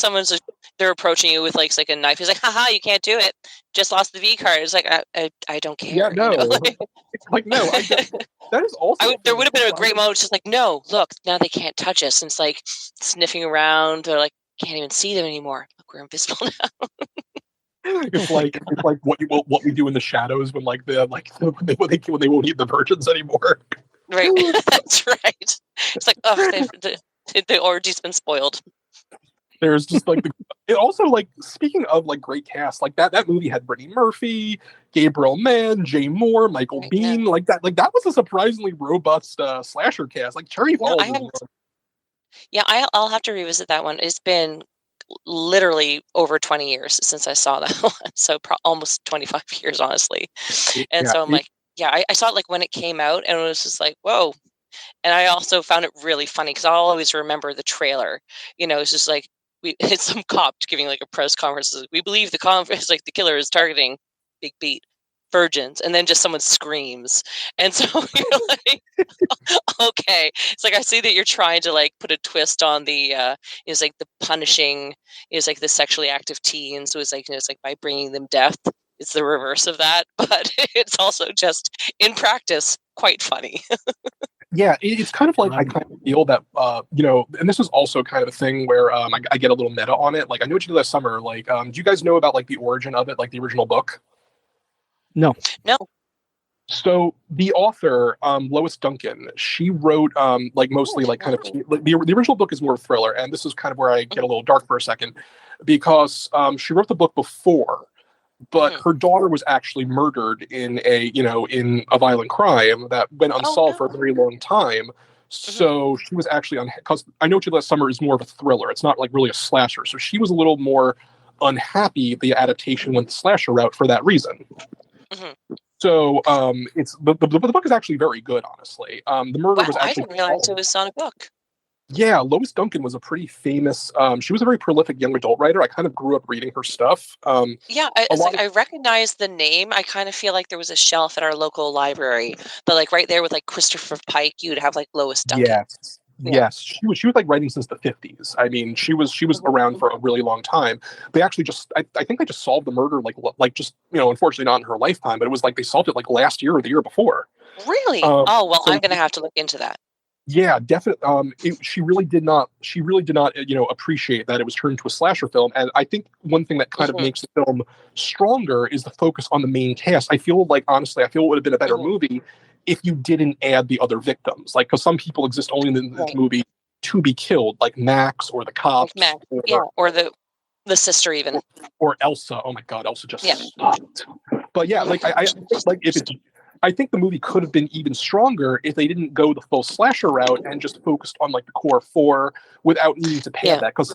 they're approaching you with like a knife. He's like, haha, you can't do it. Just lost the V card. It's like, I don't care. Yeah, no. It's like, no. That is also... there would have been a great moment. It's just like, no, look, now they can't touch us. And it's like sniffing around. They're like, can't even see them anymore. Look, we're invisible now. It's like what we do in the shadows when like when they won't eat the virgins anymore. Right, that's right. It's like, oh, the orgy's been spoiled. There's just like it also like speaking of like great cast, like that movie had Brittany Murphy, Gabriel Mann, Jay Moore, Michael Biehn, like that was a surprisingly robust slasher cast. Like Cherry Falls. I'll have to revisit that one. It's been literally over 20 years since I saw that one. So almost 25 years, honestly. And so I'm like, yeah, I saw it like when it came out, and it was just like, whoa. And I also found it really funny because I'll always remember the trailer. It's just like it's some cop giving like a press conference. Like, we believe the killer is targeting Big Beat virgins, and then just someone screams, and so you're like, okay, it's like I see that you're trying to like put a twist on the it's like the punishing is like the sexually active teen, so it's like by bringing them death, it's the reverse of that, but it's also just in practice quite funny. Yeah, it's kind of like I kind of feel that and this is also kind of a thing where I get a little meta on it. Like I Know What You Did Last Summer. Like, do you guys know about like the origin of it, like the original book? No. So the author, Lois Duncan, she wrote like mostly like kind of like the original book is more thriller, and this is kind of where I get a little dark for a second, because she wrote the book before, but her daughter was actually murdered in a violent crime that went unsolved for a very long time. So she was actually because I Know What You Did Last Summer is more of a thriller. It's not like really a slasher. So she was a little more unhappy the adaptation went the slasher route for that reason. So it's the book is actually very good, honestly. The murder was actually. I didn't realize it was on a book. Yeah, Lois Duncan was a pretty famous. She was a very prolific young adult writer. I kind of grew up reading her stuff. I recognize the name. I kind of feel like there was a shelf at our local library, but like right there with like Christopher Pike, you'd have like Lois Duncan. Yes, she was like writing since the 50s. I mean, she was around for a really long time. They actually I think they just solved the murder like just unfortunately not in her lifetime, but it was like they solved it like last year or the year before. Really? Oh well, I'm gonna have to look into that. Yeah, definitely. She really did not appreciate that it was turned into a slasher film. And I think one thing that kind of makes the film stronger is the focus on the main cast. I feel like, honestly, it would have been a better movie if you didn't add the other victims. Like, because some people exist only in this movie to be killed, like Max or the cops. Like Max, or the sister even. Or Elsa. Oh my God, Elsa just sucked. But yeah, like I think like I think the movie could have been even stronger if they didn't go the full slasher route and just focused on like the core four without needing to pad that. Because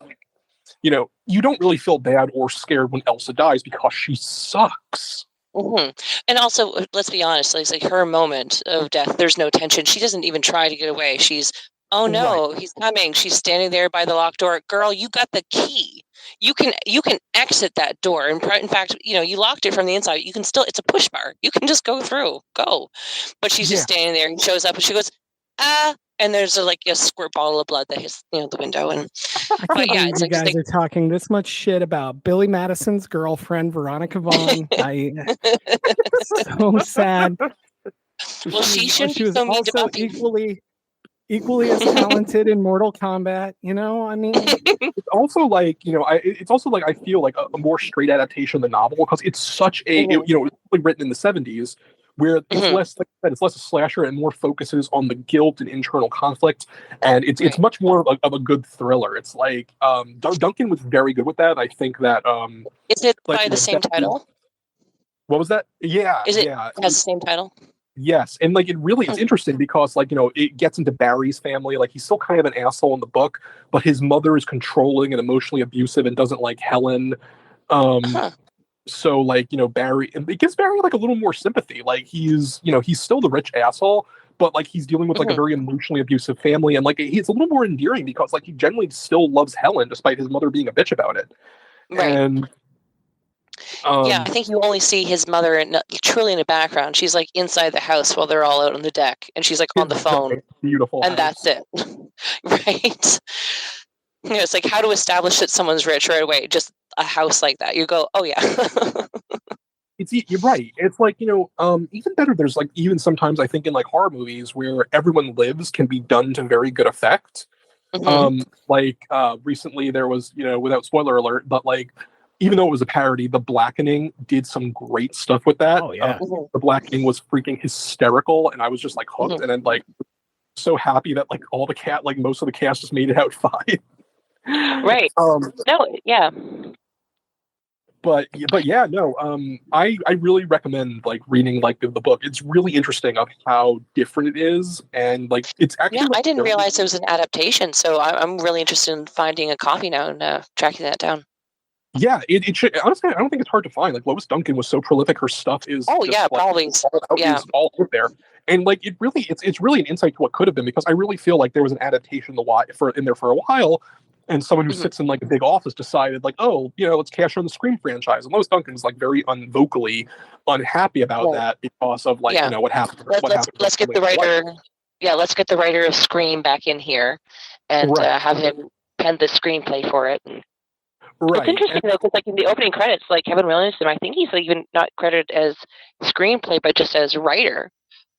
you don't really feel bad or scared when Elsa dies because she sucks. And also, let's be honest, like her moment of death, there's no tension. She doesn't even try to get away. She's, oh no, he's coming. She's standing there by the locked door. Girl, you got the key. You can exit that door. And in fact, you locked it from the inside. You can still, it's a push bar. You can just go through. Go. But she's just standing there and shows up and she goes, and there's like a squirt bottle of blood that hits the window. And I can't believe you guys are talking this much shit about Billy Madison's girlfriend, Veronica Vaughn. So sad. Well, she shouldn't be so mean to Buffy. Equally as talented in Mortal Kombat. I mean, it's also like I feel like a more straight adaptation of the novel because it's such a it was written in the 70s. Where it's less, like I said, it's less a slasher and more focuses on the guilt and internal conflict, and it's much more of a good thriller. It's like Duncan was very good with that. I think that is it by the same title? What was that? Yeah, has the same title? Yes, and like it's interesting because it gets into Barry's family. Like he's still kind of an asshole in the book, but his mother is controlling and emotionally abusive and doesn't like Helen. So like Barry, and it gives Barry like a little more sympathy. Like he's still the rich asshole, but like he's dealing with like a very emotionally abusive family, and like he's a little more endearing because like he genuinely still loves Helen despite his mother being a bitch about it. Right. And I think you only see his mother truly in the background. She's like inside the house while they're all out on the deck, and she's like on the phone. Beautiful. And house. That's it. Right. It's like how to establish that someone's rich right away. Just a house like that. You go, oh yeah. You're right. It's like, even better. There's like, even sometimes I think in like horror movies where everyone lives can be done to very good effect. Recently there was, without spoiler alert, but like, even though it was a parody, The Blackening did some great stuff with that. Oh yeah. The Blackening was freaking hysterical, and I was just like hooked, and then like so happy that like most of the cast just made it out fine. Right. No, yeah. but yeah, no, I really recommend like reading like the book. It's really interesting of how different it is, and like it's actually Yeah, like, I didn't realize it was an adaptation, so I'm really interested in finding a copy now and tracking that down. Yeah, it should honestly. I don't think it's hard to find. Like Lois Duncan was so prolific; her stuff is Oh just yeah, like always. is all out there. And like it's really an insight to what could have been, because I really feel like there was an adaptation in there for a while, and someone who sits in like a big office decided like, oh, let's cash on the Scream franchise. And Lois Duncan is like very vocally unhappy about that because of like what happened. Let's get the writer. Yeah, let's get the writer of Scream back in here, and have him pen the screenplay for it. Right. It's interesting though, because like in the opening credits, like Kevin Williamson, I think he's even not credited as screenplay, but just as writer,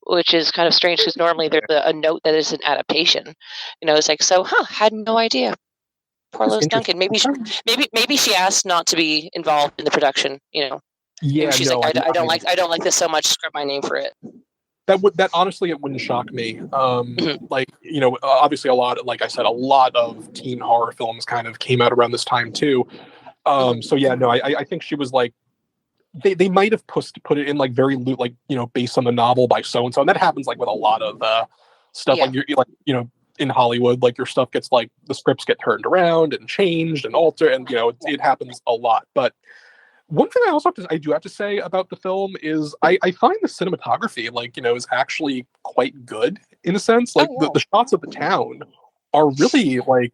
which is kind of strange because normally there's a note that is an adaptation. It's like, had no idea. Poor Lois Duncan. Maybe she asked not to be involved in the production. Yeah, maybe she's like, I don't like this so much. Script my name for it. That honestly, it wouldn't shock me. Like obviously a lot, like I said, a lot of teen horror films kind of came out around this time too. So yeah, no, I think she was like, they might have put it in like very like based on the novel by so and so, and that happens like with a lot of stuff. Like you're like in Hollywood, like your stuff gets like the scripts get turned around and changed and altered, and it happens a lot. But one thing I do have to say about the film is I find the cinematography is actually quite good in a sense. Like the shots of the town are really like.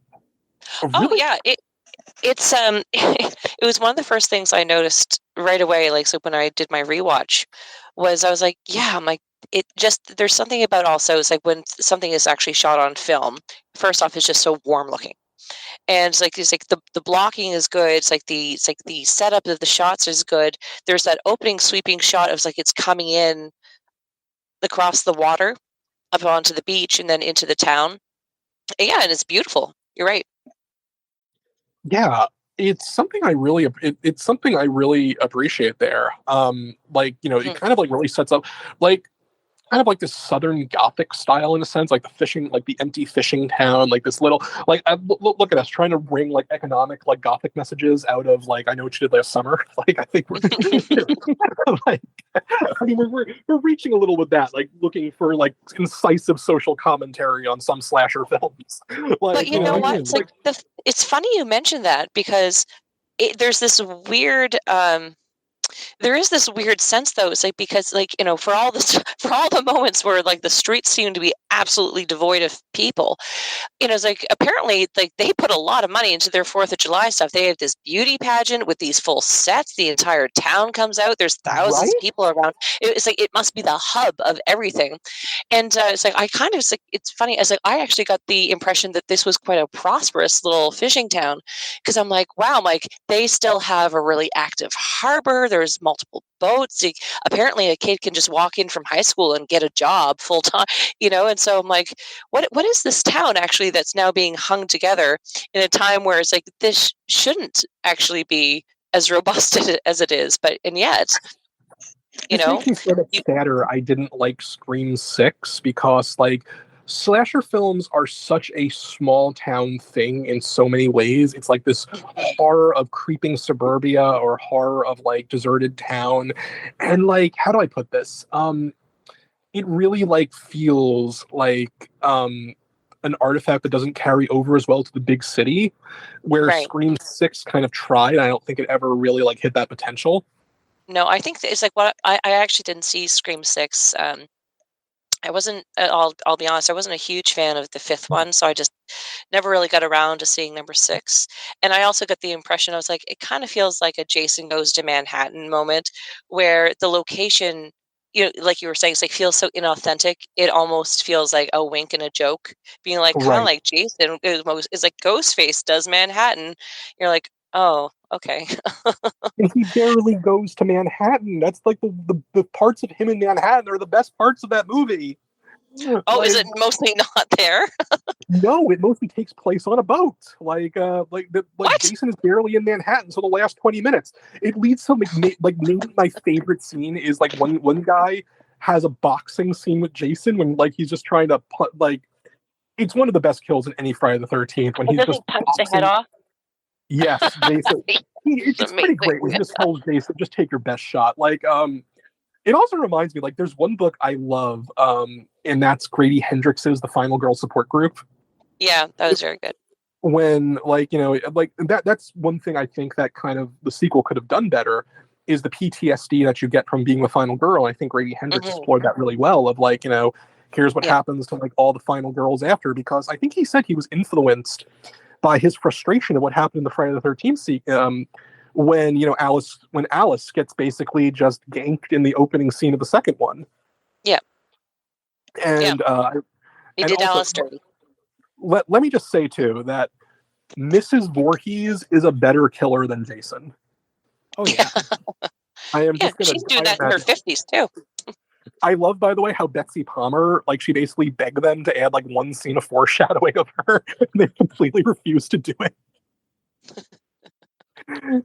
It's it was one of the first things I noticed right away. Like so when I did my rewatch, I was like, I'm like, it just there's something about also it's like when something is actually shot on film. First off, it's just so warm looking. And it's like the blocking is good. It's like the setup of the shots is good. There's that opening sweeping shot of like it's coming in across the water up onto the beach and then into the town. And and it's beautiful. You're right. Yeah, it's something I really it's something I really appreciate there. It kind of like really sets up like kind of like this Southern Gothic style in a sense, like the fishing, like the empty fishing town, like this little, like look at us trying to bring like economic, like Gothic messages out of like I Know What You Did Last Summer. Like I think we're like, I mean we're reaching a little with that, like looking for like incisive social commentary on some slasher films. But you know what? It's like it's funny you mentioned that because there's this weird. There is this weird sense though. It's like because like for all the moments where like the streets seem to be absolutely devoid of people, it's like apparently like they put a lot of money into their 4th of July stuff. They have this beauty pageant with these full sets. The entire town comes out. There's thousands of people around. It's like it must be the hub of everything. And it's like I kind of it's funny. I actually got the impression that this was quite a prosperous little fishing town because I'm like, wow, like they still have a really active harbor. There's multiple boats. Apparently, a kid can just walk in from high school and get a job full time. And so I'm like, what is this town actually that's now being hung together in a time where it's like this shouldn't actually be as robust as it is, and yet. Makes me sort of sadder I didn't like Scream 6 because like slasher films are such a small town thing in so many ways. It's like this horror of creeping suburbia or horror of like deserted town. And like, how do I put this? It really like feels like an artifact that doesn't carry over as well to the big city, where Scream 6 kind of tried. I don't think it ever really like hit that potential. No, I think it's like what I actually didn't see Scream 6. I wasn't. I'll be honest. I wasn't a huge fan of the 5th one, so I just never really got around to seeing number 6. And I also got the impression I was like, it kind of feels like a Jason Goes to Manhattan moment, where the location, like you were saying, it's like feels so inauthentic. It almost feels like a wink and a joke, being like kind of like Jason is like Ghostface does Manhattan. You're like, oh, okay. And he barely goes to Manhattan. That's like the parts of him in Manhattan are the best parts of that movie. Oh, is it mostly not there? No, it mostly takes place on a boat. Jason is barely in Manhattan until the last 20 minutes. It leads to maybe my favorite scene is like one guy has a boxing scene with Jason when like he's just trying to put like it's one of the best kills in any Friday the 13th when he's just punch the head off. Yes, Jason. It's pretty amazing. great when he just tells Jason, just take your best shot. Like, it also reminds me, like, there's one book I love, and that's Grady Hendrix's The Final Girl Support Group. Yeah, that was very good. When, like, you know, like that's one thing I think that kind of the sequel could have done better is the PTSD that you get from being the final girl. I think Grady Hendrix explored that really well, of like, you know, here's what happens to like all the final girls after, because I think he said he was influenced by his frustration of what happened in the Friday the 13th when, you know, Alice gets basically just ganked in the opening scene of the second one. Yeah. And he and did also, Alice dirty. let me just say too that Mrs. Voorhees is a better killer than Jason. Oh yeah. I am just gonna. She's doing that in her 50s too. I love, by the way, how Betsy Palmer, like, she basically begged them to add like one scene of foreshadowing of her, and they completely refused to do it.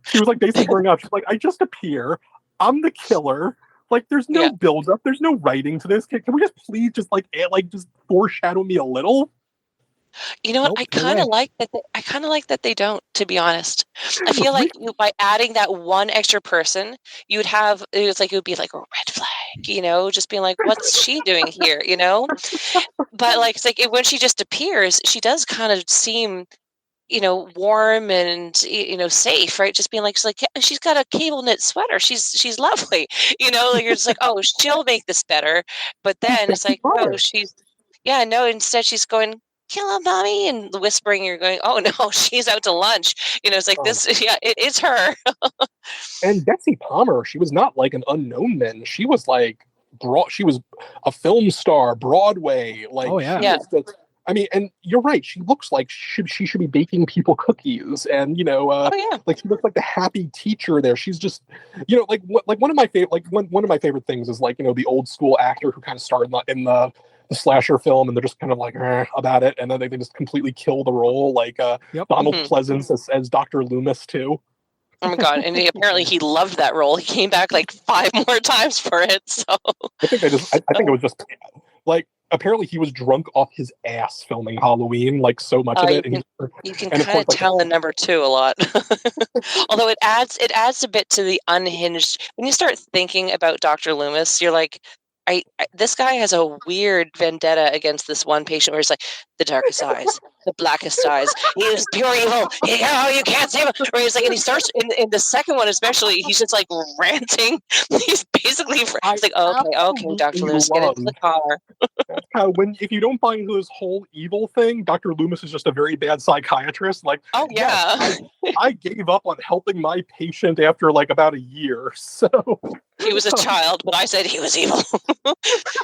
She was like basically bringing up, she's like, I just appear, I'm the killer. Like, there's no build up, there's no writing to this. Can we just please just like add, like, just foreshadow me a little? You know what? I kind of like that. I kind of like that they don't. To be honest, I feel like by adding that one extra person, you would have. It would be like a red flag. You know, just being like, "What's she doing here?" You know. But like, it's like when she just appears, she does kind of seem, you know, warm and, you know, safe, right? Just being like, she's got a cable knit sweater. She's lovely. You know, like you're just like, oh, she'll make this better. But then it's like, no, instead she's going, kill him, mommy, and whispering, you're going, oh no, she's out to lunch. You know, it's like this, it is her. And Betsy Palmer, she was not like an unknown then. She was like she was a film star, Broadway. Like, I mean, and you're right. She looks like she should be baking people cookies, and, you know, like, she looks like the happy teacher there. She's just, you know, like one of my favorite, one of my favorite things is, like, you know, the old school actor who kind of started in the slasher film, and they're just kind of like about it, and then they just completely kill the role, like Donald Pleasance as Dr. Loomis too. Oh my god! And apparently he loved that role. He came back like 5 more times for it. So I think it was just like, apparently he was drunk off his ass filming Halloween, like, so much of it. You can kind of tell in number 2 a lot. Although it adds a bit to the unhinged. When you start thinking about Dr. Loomis, you're like, this guy has a weird vendetta against this one patient where he's like, the darkest eyes, the blackest eyes. He is pure evil. You can't save him. Or he's like, and he starts in the second one especially, he's just like ranting. He's basically like, okay, Dr. Loomis, get into the car. That's how, if you don't buy into this whole evil thing, Dr. Loomis is just a very bad psychiatrist. Like, I gave up on helping my patient after like about a year. So he was a child, but I said he was evil.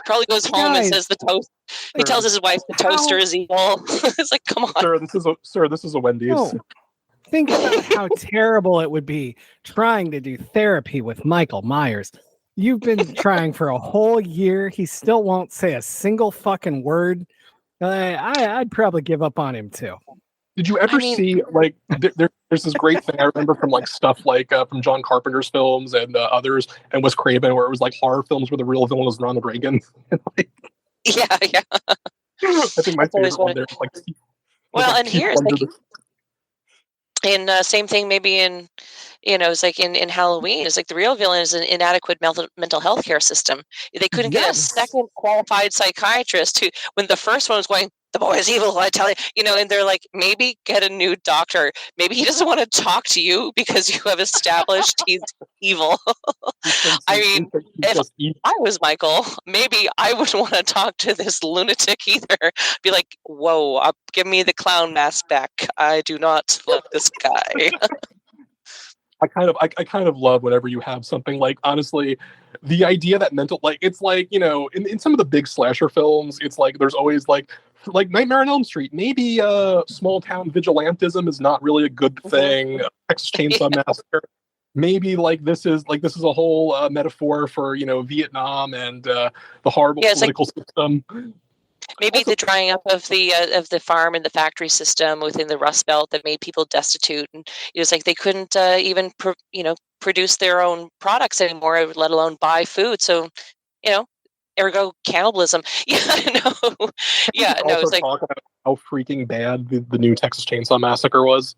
Probably goes home and says the toast. He tells his wife the toaster is evil. It's like, come on, this is a Wendy's. Oh, think about how terrible it would be trying to do therapy with Michael Myers. You've been trying for a whole year. He still won't say a single fucking word. I'd probably give up on him too. Did you ever see, like, there's this great thing I remember from like stuff like from John Carpenter's films and others, and Wes Craven, where it was like horror films where the real villain was Ronald Reagan. Like, yeah. I think my favorite one there is like. And here's like, in same thing maybe in, you know, it's like in Halloween, it's like the real villain is an inadequate mental health care system. They couldn't get a second qualified psychiatrist who, when the first one was going, the boy is evil, I tell you, you know, and they're like, maybe get a new doctor. Maybe he doesn't want to talk to you because you have established he's evil. I mean, if I was Michael, maybe I wouldn't want to talk to this lunatic either. Be like, whoa, give me the clown mask back. I do not like this guy. I kind of love whenever you have something like, honestly, the idea that mental, like, it's like, you know, in some of the big slasher films, it's like there's always like Nightmare on Elm Street. Maybe small town vigilantism is not really a good thing. Texas Chainsaw Massacre. Maybe like this is a whole metaphor for, you know, Vietnam and the horrible political system. Maybe also, the drying up of the farm and the factory system within the Rust Belt that made people destitute, and it was like they couldn't even produce their own products anymore, let alone buy food. So, you know, ergo cannibalism. It's like, talk about how freaking bad the new Texas Chainsaw Massacre was.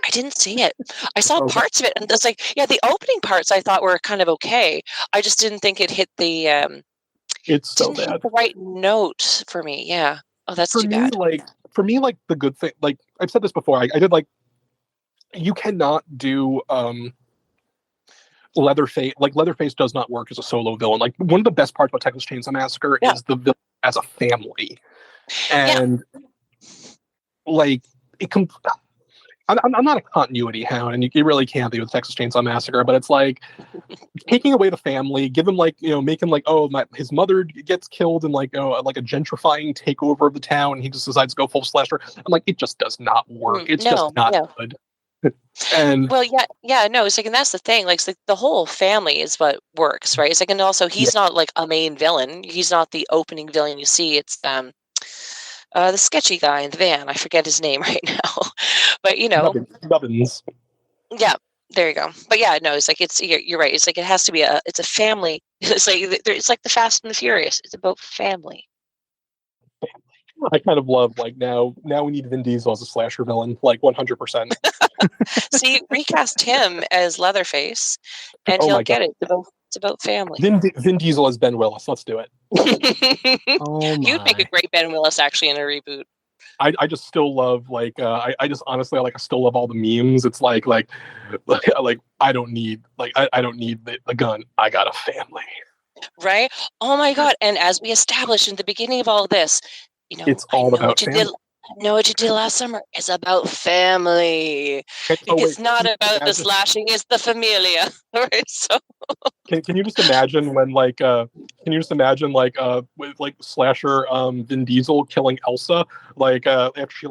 I didn't see it. I saw Okay. parts of it, and it's like, yeah, the opening parts I thought were kind of okay. I just didn't think it hit the It's so didn't hit bad. the right note for me. Yeah. Oh, that's For too me, bad. the good thing, like I've said this before, I did like, you cannot do Leatherface. Like Leatherface does not work as a solo villain. Like one of the best parts about Texas Chainsaw Massacre Yeah. is the villain as a family, Yeah. and like it. I'm not a continuity hound, and you really can't be with Texas Chainsaw Massacre. But it's like taking away the family, give him like, making like, his mother gets killed in like like a gentrifying takeover of the town, and he just decides to go full slasher. I'm like, it just does not work. It's No, just not yeah. good. And Well, yeah, no, it's like, and that's the thing. Like, it's like the whole family is what works, right? It's like, and also he's not like a main villain. He's not the opening villain you see. It's the sketchy guy in the van. I forget his name right now, but Nubbins. yeah, there you go. But yeah, no, it's like you're right. It's like it has to be it's a family. It's like the Fast and the Furious. It's about family. I kind of love like now we need Vin Diesel as a slasher villain, like 100%. See, recast him as Leatherface, and Oh he'll my get God. it. It's about family. Vin Diesel as Ben Willis. Let's do it. Oh He would make a my. great Ben Willis actually in a reboot. I just still love like I just honestly like I still love all the memes. It's like I don't need I don't need the gun. I got a family. Right? Oh my God! And as we established in the beginning of all of this, It's I all know about what you family. did. I know what you did last summer. It's about family. It's not about the slashing. It's the familia. Right? So. Can you just imagine when with like slasher Vin Diesel killing Elsa after she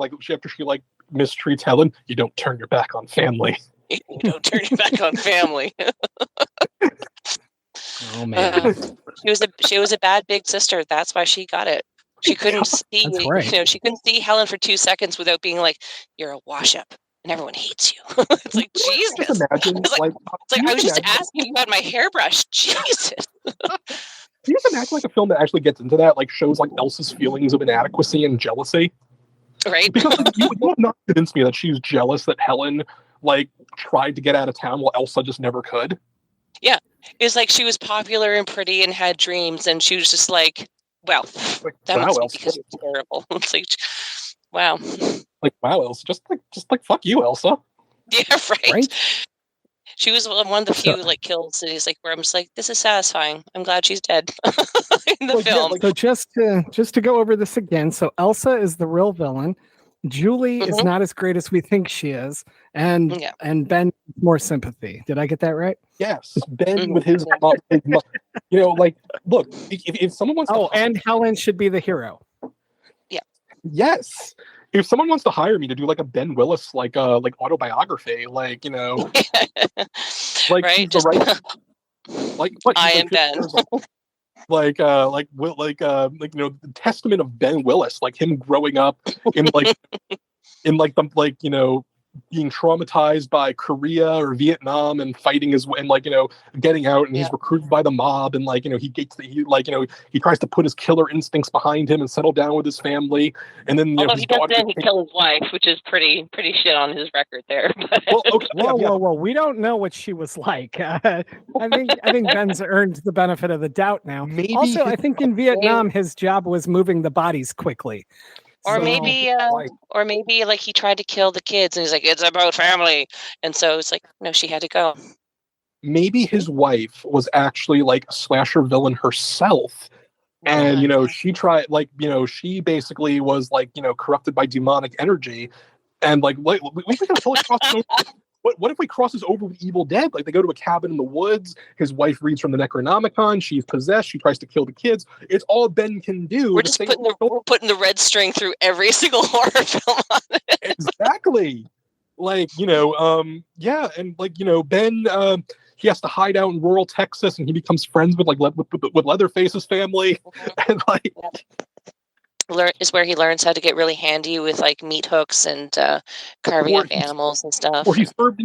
mistreats Helen? You don't turn your back on family. You don't turn your back on family. Oh man. She was a bad big sister. That's why she got it. She couldn't see. That's right. She couldn't see Helen for 2 seconds without being like, "You're a wash up, and everyone hates you." It's like, Jesus. Just imagine I was just asking you about my hairbrush. Jesus. Can you just imagine like a film that actually gets into that, like shows like Elsa's feelings of inadequacy and jealousy? Right. Because you have not convinced me that she's jealous that Helen like tried to get out of town while Elsa just never could. Yeah. It's like she was popular and pretty and had dreams, and she was just like, well, that must be because you're terrible. It's like, wow. Like, wow, Elsa, just like fuck you, Elsa. Yeah, right. She was one of the few like killed cities where I'm just like, this is satisfying. I'm glad she's dead in the film. So just to go over this again, so Elsa is the real villain. Julie is not as great as we think she is, and Ben more sympathy. Did I get that right? Yes, Ben with his, look, if someone wants and Helen should be the hero. Yeah. Yes. If someone wants to hire me to do like a Ben Willis like autobiography, right? Just I am Ben. The testament of Ben Willis, like him growing up in being traumatized by Korea or Vietnam and fighting getting out, and he's recruited by the mob, and he tries to put his killer instincts behind him and settle down with his family, and then although he kill his wife, which is pretty shit on his record there. Whoa, we don't know what she was like. I think Ben's earned the benefit of the doubt now. I think in Vietnam his job was moving the bodies quickly. Or maybe like he tried to kill the kids and he's like, it's about family. And so it's like, no, she had to go. Maybe his wife was actually like a slasher villain herself. And, she tried, she basically was corrupted by demonic energy. And we can totally cross over. What if we cross this over with Evil Dead? Like they go to a cabin in the woods. His wife reads from the Necronomicon. She's possessed. She tries to kill the kids. It's all Ben can do. We're just putting the red string through every single horror film on it. Exactly. Ben. He has to hide out in rural Texas, and he becomes friends with Leatherface's family, and is where he learns how to get really handy with meat hooks and carving up animals and stuff. Or he served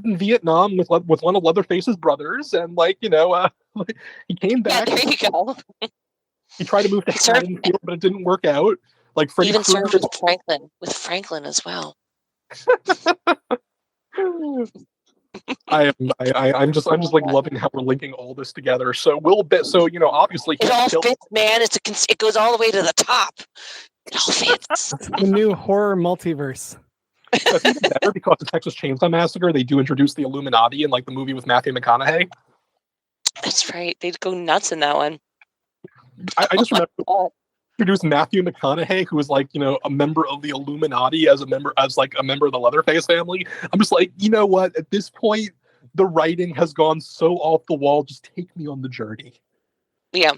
in Vietnam with one of Leatherface's brothers, and he came back. Yeah, there you go. He tried to move to Haddonfield, but it didn't work out. Like Freddy even Krueger served with Franklin as well. I'm just like loving how we're linking all this together. So obviously It all Kill- fits, man. It goes all the way to the top. It all fits. It's the new horror multiverse. It's even better because the Texas Chainsaw Massacre, they do introduce the Illuminati in like the movie with Matthew McConaughey. That's right. They'd go nuts in that one. I just remember introduced Matthew McConaughey, who was like, a member of the Illuminati as a member of the Leatherface family. I'm just like, you know what? At this point, the writing has gone so off the wall. Just take me on the journey. Yeah.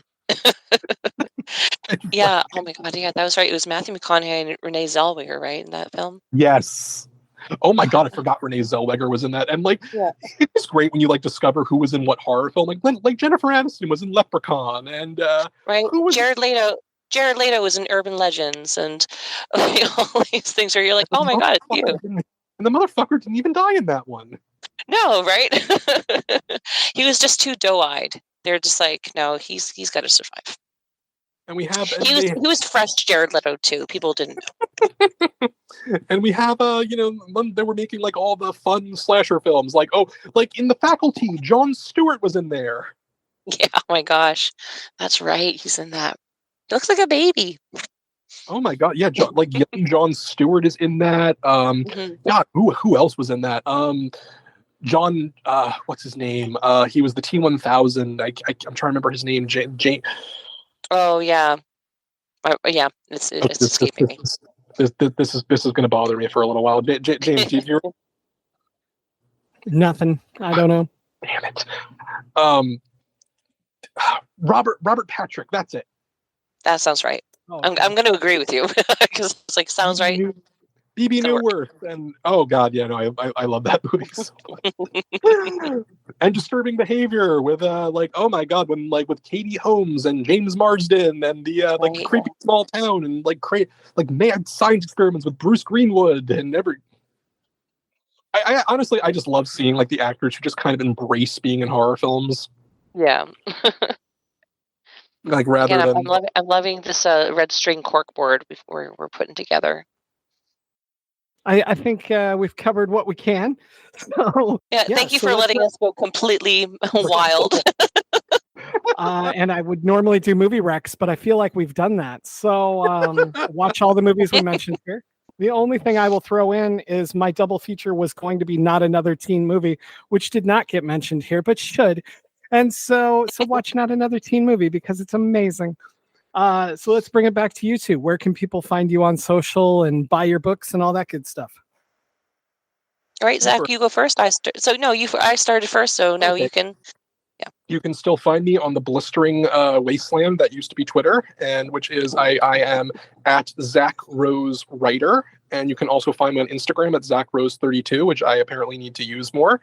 Yeah. Oh my God. Yeah, that was right. It was Matthew McConaughey and Renee Zellweger, right, in that film? Yes. Oh my God, I forgot Renee Zellweger was in that. And it's great when you discover who was in what horror film. Like Jennifer Aniston was in Leprechaun, and right. Who was Jared Leto was in Urban Legends, and all these things where you're like, oh my God, it's you. And the motherfucker didn't even die in that one. No, right? He was just too doe-eyed. They're just like, no, he's got to survive. And we have he was fresh Jared Leto too. People didn't know. And we have they were making all the fun slasher films, in The Faculty, Jon Stewart was in there. Yeah, oh my gosh, that's right. He's in that. He looks like a baby. Oh my God, yeah, young Jon Stewart is in that. God, who else was in that? John, what's his name? He was the T-1000. I'm trying to remember his name. Jane. Oh yeah, yeah. It's escaping me. This is going to bother me for a little while. James, do you? Nothing. I don't know. Damn it. Robert Patrick. That's it. That sounds right. Oh, I'm going to agree with you because it's sounds right. BB Newworth, and oh God, yeah, no, I love that movie so much. And Disturbing Behavior with oh my God, when with Katie Holmes and James Marsden and the Right. Creepy Small Town and mad science experiments with Bruce Greenwood and I honestly just love seeing the actors who just kind of embrace being in horror films. Yeah. Rather Again, than I'm loving this red string corkboard we're putting together. I think we've covered what we can. So, Yeah, thank you for letting us go completely wild. And I would normally do movie recs, but I feel like we've done that. So watch all the movies we mentioned here. The only thing I will throw in is my double feature was going to be Not Another Teen Movie, which did not get mentioned here, but should. And so watch Not Another Teen Movie because it's amazing. So let's bring it back to you two. Where can people find you on social and buy your books and all that good stuff? All right, Zach, you go first. I started first, so now Okay. you can. Yeah. You can still find me on the blistering wasteland that used to be Twitter, and which is I am at Zach Rose Writer, and you can also find me on Instagram at ZachRose32, which I apparently need to use more.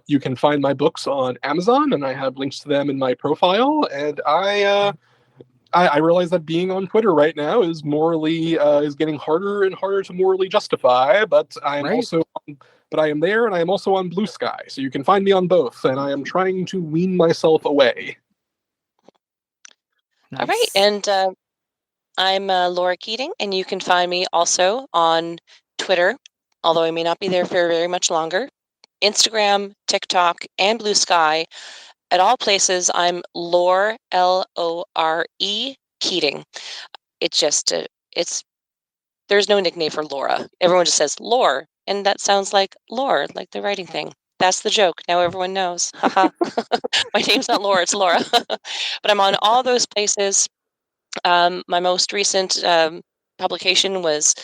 You can find my books on Amazon, and I have links to them in my profile. And I realize that being on Twitter right now is morally is getting harder and harder to morally justify, but I am there, and I am also on Blue Sky, so you can find me on both, and I am trying to wean myself away. Nice. All right, and I'm Laura Keating, and you can find me also on Twitter, although I may not be there for very much longer, Instagram, TikTok, and Blue Sky. At all places, I'm Lore, Lore Keating. It's just, there's no nickname for Laura. Everyone just says Lore, and that sounds like lore, like the writing thing. That's the joke. Now everyone knows. Haha. My name's not Laura, it's Laura. But I'm on all those places. My most recent publication was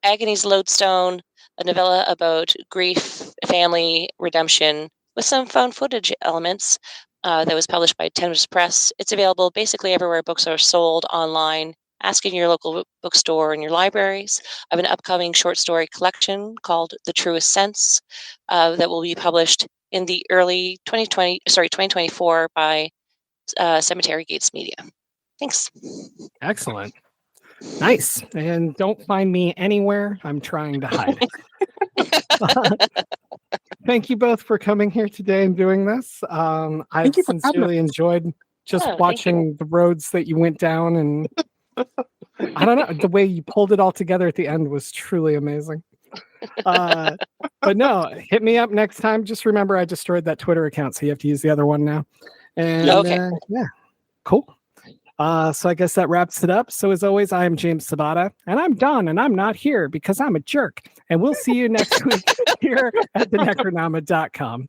Agony's Lodestone, a novella about grief, family, redemption, with some found footage elements. That was published by Tempest Press. It's available basically everywhere books are sold online. Ask in your local bookstore and your libraries. I have an upcoming short story collection called The Truest Sense that will be published in the early 2024 by Cemetery Gates Media. Thanks. Excellent. Nice. And don't find me anywhere. I'm trying to hide. Thank you both for coming here today and doing this. I've sincerely enjoyed just watching the roads that you went down, and I don't know, the way you pulled it all together at the end was truly amazing. But no, hit me up next time. Just remember, I destroyed that Twitter account, so you have to use the other one now. And Okay. yeah, cool. So I guess that wraps it up. So as always, I am James Sabata, and I'm done, and I'm not here because I'm a jerk. And we'll see you next week here at thenecronoma.com.